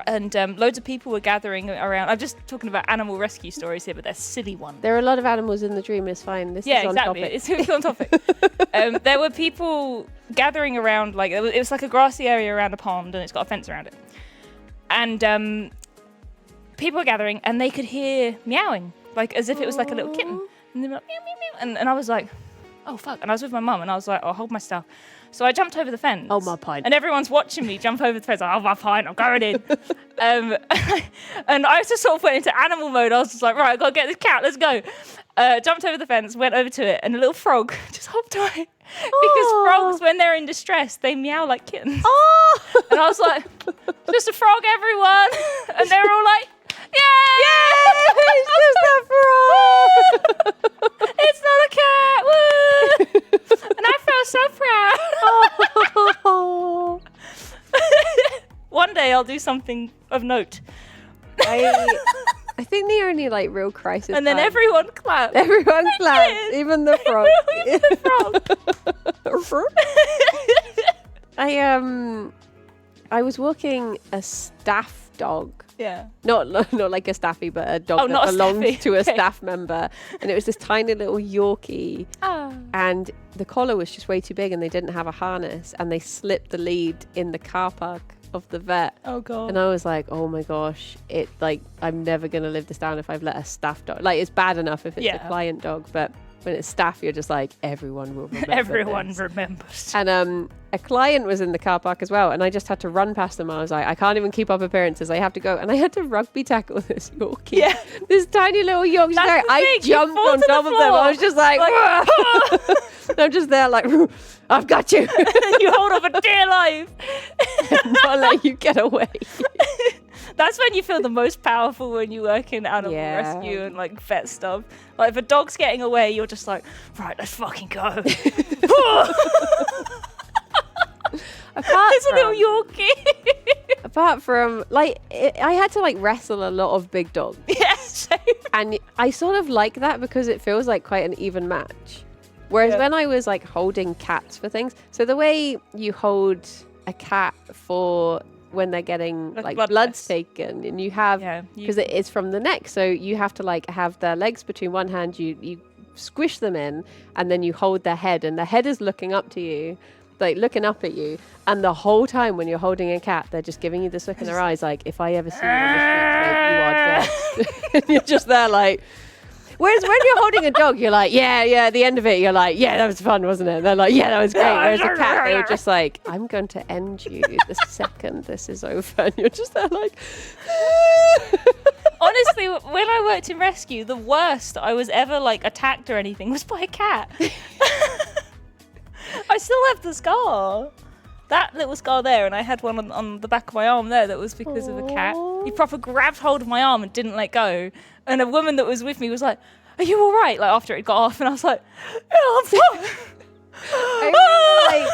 Speaker 1: and loads of people were gathering around. I'm just talking about animal rescue stories here, but they're silly ones.
Speaker 2: There are a lot of animals in the dream. It's fine. This is on
Speaker 1: exactly.
Speaker 2: topic.
Speaker 1: It's on topic. There were people gathering around, like it was like a grassy area around a pond, and it's got a fence around it. And people were gathering, and they could hear meowing, like as if it was like a little kitten. And they were like meow meow meow, and I was like, oh fuck! And I was with my mum, and I was like, oh, hold my stuff. So I jumped over the fence.
Speaker 2: Oh, my pint.
Speaker 1: And everyone's watching me jump over the fence. Like, oh, my pint, I'm going in. And I just sort of went into animal mode. I was just like, right, I've got to get this cat. Let's go. Jumped over the fence, went over to it, and a little frog just hopped on it. Because frogs, when they're in distress, they meow like kittens.
Speaker 2: Oh!
Speaker 1: And I was like, just a frog, everyone. And they were all like, yay!
Speaker 2: It's just a frog!
Speaker 1: It's not a cat! Woo! And I felt so proud.
Speaker 2: Oh.
Speaker 1: One day I'll do something of note.
Speaker 2: I think the only like real crisis.
Speaker 1: And then
Speaker 2: time-
Speaker 1: everyone clapped.
Speaker 2: everyone
Speaker 1: They
Speaker 2: claps,
Speaker 1: did.
Speaker 2: even the frog.
Speaker 1: Even the frog.
Speaker 2: I was walking a staff dog.
Speaker 1: Yeah.
Speaker 2: Not like a staffy, but a dog
Speaker 1: Oh,
Speaker 2: that
Speaker 1: not a
Speaker 2: belonged
Speaker 1: staffy.
Speaker 2: to a
Speaker 1: Okay.
Speaker 2: staff member. And it was this tiny little Yorkie.
Speaker 1: Ah.
Speaker 2: And the collar was just way too big and they didn't have a harness. And they slipped the lead in the car park of the vet.
Speaker 1: Oh god.
Speaker 2: And I was like, oh my gosh, I'm never going to live this down if I've let a staff dog. Like, it's bad enough if it's a client dog, but when it's staff, you're just like, everyone will remember
Speaker 1: Everyone
Speaker 2: this.
Speaker 1: remembers.
Speaker 2: And a client was in the car park as well, and I just had to run past them. I was like, I can't even keep up appearances. I have to go. And I had to rugby tackle this Yorkie.
Speaker 1: Yeah.
Speaker 2: This tiny little Yorkie.
Speaker 1: That's the
Speaker 2: I
Speaker 1: thing, you
Speaker 2: jumped
Speaker 1: fall
Speaker 2: on
Speaker 1: to the
Speaker 2: top of them.
Speaker 1: floor.
Speaker 2: I was just like, I'm just there like, I've got you.
Speaker 1: You hold up a dear life.
Speaker 2: Not let you get away.
Speaker 1: That's when you feel the most powerful, when you work in animal rescue and like vet stuff. Like if a dog's getting away, you're just like, right, let's fucking go. It's a little Yorkie.
Speaker 2: Apart from, like, I had to, like, wrestle a lot of big dogs.
Speaker 1: Yes.
Speaker 2: And I sort of like that because it feels like quite an even match. Whereas when I was, like, holding cats for things, so the way you hold a cat for when they're getting, like blood taken, and you have, because it is from the neck, so you have to, like, have their legs between one hand, you squish them in, and then you hold their head, and their head is looking up to you. Like looking up at you, and the whole time when you're holding a cat, they're just giving you this look in their eyes, like, if I ever see you on the street, mate, you are dead. And you're just there, like. Whereas when you're holding a dog, you're like, yeah. At the end of it, you're like, yeah, that was fun, wasn't it? And they're like, yeah, that was great. Whereas a cat, they were just like, I'm going to end you the second this is over. And you're just there, like.
Speaker 1: Honestly, when I worked in rescue, the worst I was ever like attacked or anything was by a cat. I still have the scar. That little scar there, and I had one on the back of my arm there that was because of a cat. He proper grabbed hold of my arm and didn't let go. And a woman that was with me was like, are you all right? Like after it got off, and I was like, yeah, I'm fine.
Speaker 2: I remember,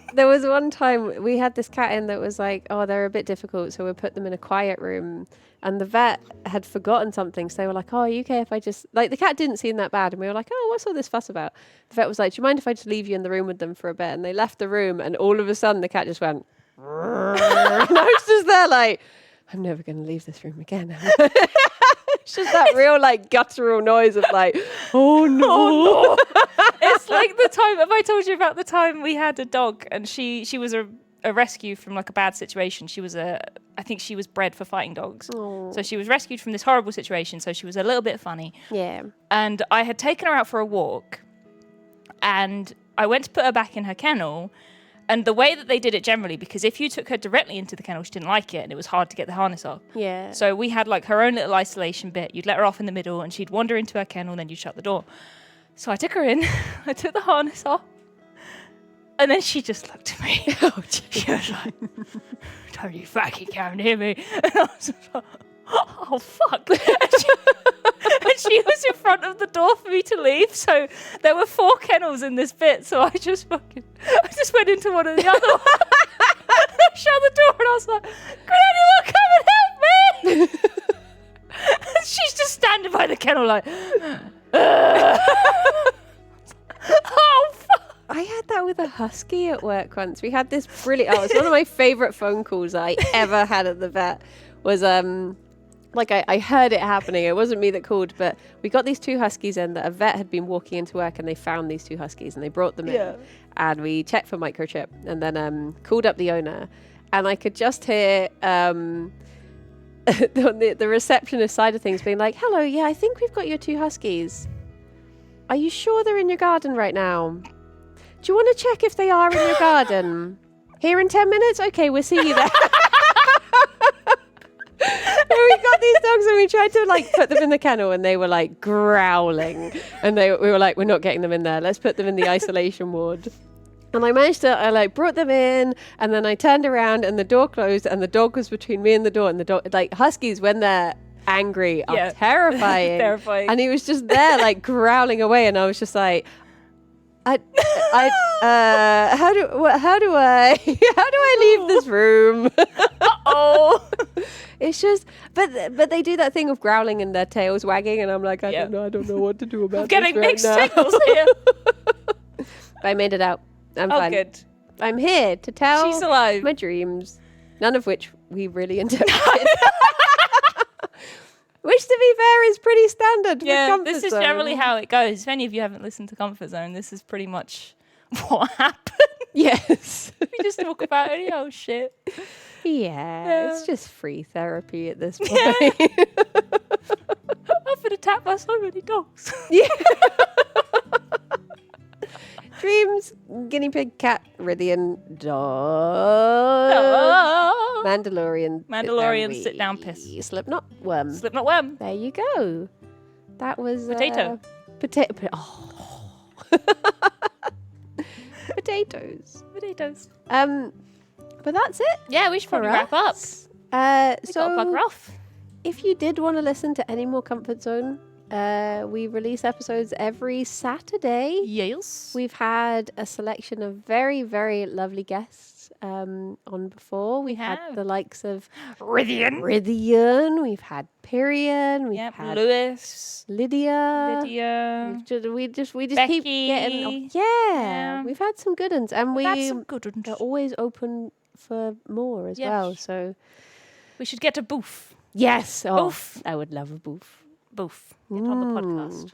Speaker 2: like, there was one time we had this cat in that was like, oh, they're a bit difficult, so we put them in a quiet room. And the vet had forgotten something, so they were like, oh, are you okay if I just... Like, the cat didn't seem that bad, and we were like, oh, what's all this fuss about? The vet was like, do you mind if I just leave you in the room with them for a bit? And they left the room, and all of a sudden, the cat just went... and I was just there like, I'm never going to leave this room again. It's just that real, like, guttural noise of like, oh, no.
Speaker 1: Oh, no. It's like the time... Have I told you about the time we had a dog, and she was a rescue from like a bad situation. I think she was bred for fighting dogs.
Speaker 2: Aww.
Speaker 1: So she was rescued from this horrible situation. So she was a little bit funny.
Speaker 2: Yeah.
Speaker 1: And I had taken her out for a walk, and I went to put her back in her kennel. And the way that they did it generally, because if you took her directly into the kennel, she didn't like it, and it was hard to get the harness off.
Speaker 2: Yeah.
Speaker 1: So we had like her own little isolation bit. You'd let her off in the middle, and she'd wander into her kennel, and then you'd shut the door. So I took her in. I took the harness off. And then she just looked at me. She was like, don't you fucking come near me. And I was like, oh, fuck. And she was in front of the door for me to leave. So there were 4 kennels in this bit. So I just went into one of the other ones. I shut the door, and I was like, could anyone come and help me? And she's just standing by the kennel like, oh, fuck.
Speaker 2: I had that with a husky at work once. We had this brilliant... Oh, it's one of my favourite phone calls that I ever had at the vet. Was, like, I heard it happening. It wasn't me that called, but we got these 2 huskies in that a vet had been walking into work, and they found these 2 huskies, and they brought them in. And we checked for microchip, and then called up the owner. And I could just hear the receptionist side of things being like, hello, yeah, I think we've got your 2 huskies. Are you sure they're in your garden right now? Do you want to check if they are in your garden? Here in 10 minutes? Okay, we'll see you there. And we got these dogs, and we tried to like put them in the kennel, and they were like growling. And we were like, we're not getting them in there. Let's put them in the isolation ward. And I like brought them in, and then I turned around, and the door closed, and the dog was between me and the door. And the dog, like huskies, when they're angry, are terrifying.
Speaker 1: Terrifying.
Speaker 2: And he was just there like growling away, and I was just like, how do I leave this room?
Speaker 1: Uh-oh.
Speaker 2: It's just, but they do that thing of growling and their tails wagging, and I'm like, I don't know what to do about
Speaker 1: I'm getting
Speaker 2: this
Speaker 1: mixed
Speaker 2: right now.
Speaker 1: signals here.
Speaker 2: But I made it out. I'm fine.
Speaker 1: Good.
Speaker 2: I'm here to tell
Speaker 1: She's alive.
Speaker 2: my dreams, none of which we really interpreted. Which, to be fair, is pretty standard for Comfort
Speaker 1: this is
Speaker 2: Zone.
Speaker 1: generally how it goes. If any of you haven't listened to Comfort Zone, this is pretty much what happened.
Speaker 2: Yes.
Speaker 1: We just talk about any old shit.
Speaker 2: Yeah, it's just free therapy at this point.
Speaker 1: Yeah. I've been attacked by so many dogs.
Speaker 2: Yeah. Dreams, guinea pig, cat, Rithian, dog, Mandalorian,
Speaker 1: sit down, piss.
Speaker 2: Slipknot, worm.
Speaker 1: Slipknot worm.
Speaker 2: There you go. That was
Speaker 1: Potato.
Speaker 2: Potato. Oh. Potatoes.
Speaker 1: Potatoes.
Speaker 2: But that's it.
Speaker 1: Yeah, we should probably wrap up. We
Speaker 2: So
Speaker 1: got to bugger off.
Speaker 2: if you did want to listen to any more Comfort Zone, we release episodes every Saturday.
Speaker 1: Yes.
Speaker 2: We've had a selection of very, very lovely guests on before. We've had
Speaker 1: have.
Speaker 2: the likes of
Speaker 1: Rithian.
Speaker 2: we've had Pyrian, we've
Speaker 1: Yep.
Speaker 2: had
Speaker 1: Lewis.
Speaker 2: Lydia.
Speaker 1: Lydia.
Speaker 2: We just keep
Speaker 1: Becky.
Speaker 2: getting
Speaker 1: Yeah.
Speaker 2: We've had some good ones, and
Speaker 1: That's some good ones.
Speaker 2: are always open for more as well.
Speaker 1: Yes.
Speaker 2: So
Speaker 1: We should get a booth.
Speaker 2: yes,
Speaker 1: Boof.
Speaker 2: I would love a booth.
Speaker 1: Booth. Get on the podcast.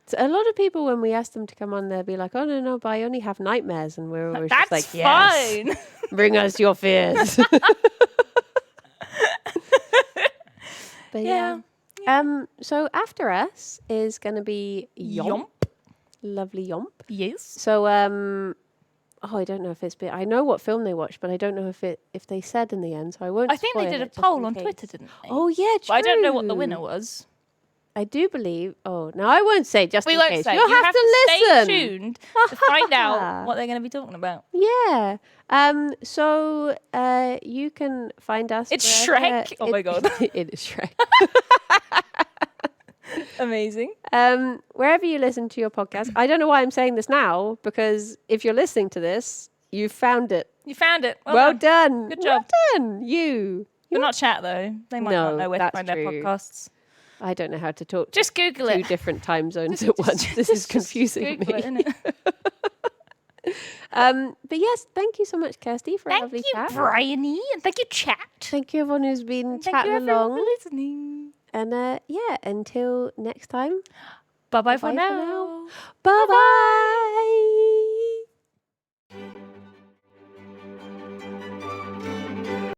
Speaker 2: So a lot of people, when we ask them to come on, they'll be like, "Oh no, but I only have nightmares," and we're always
Speaker 1: That's
Speaker 2: just like, "Yes,
Speaker 1: fine.
Speaker 2: bring us your fears." But yeah. So after us is going to be Yomp. Lovely Yomp.
Speaker 1: Yes.
Speaker 2: So I don't know if it's been. I know what film they watched, but I don't know if they said in the end. So I won't.
Speaker 1: I think they
Speaker 2: spoil
Speaker 1: did a
Speaker 2: it, just
Speaker 1: poll
Speaker 2: in
Speaker 1: on
Speaker 2: case.
Speaker 1: Twitter, didn't they?
Speaker 2: Oh yeah, true.
Speaker 1: But I don't know what the winner was.
Speaker 2: I do believe. Oh no, I won't say. Just
Speaker 1: We
Speaker 2: in
Speaker 1: won't
Speaker 2: case.
Speaker 1: say.
Speaker 2: You'll have to listen.
Speaker 1: Stay tuned to find out what they're going to be talking about.
Speaker 2: Yeah. So you can find us.
Speaker 1: It's
Speaker 2: wherever-
Speaker 1: Shrek. Oh my God.
Speaker 2: It is Shrek.
Speaker 1: Amazing.
Speaker 2: Wherever you listen to your podcast. I don't know why I'm saying this now, because if you're listening to this, you found it.
Speaker 1: You found it.
Speaker 2: Well done.
Speaker 1: Good job.
Speaker 2: Well done. You.
Speaker 1: You're not chat though. They might
Speaker 2: No,
Speaker 1: not know where to
Speaker 2: that's
Speaker 1: find their
Speaker 2: true.
Speaker 1: podcasts.
Speaker 2: I don't know how to talk.
Speaker 1: Just Google
Speaker 2: two
Speaker 1: it.
Speaker 2: different time zones at once. This is confusing me.
Speaker 1: Google it, innit?
Speaker 2: But yes, thank you so much, Kirsty, for a
Speaker 1: Thank
Speaker 2: lovely
Speaker 1: you,
Speaker 2: chat.
Speaker 1: Briony, and thank you, chat.
Speaker 2: Thank you, everyone who's been
Speaker 1: Thank you,
Speaker 2: chatting
Speaker 1: everyone,
Speaker 2: along.
Speaker 1: for listening.
Speaker 2: And yeah, until next time.
Speaker 1: Bye bye for
Speaker 2: Bye-bye for
Speaker 1: now.
Speaker 2: now. Bye bye.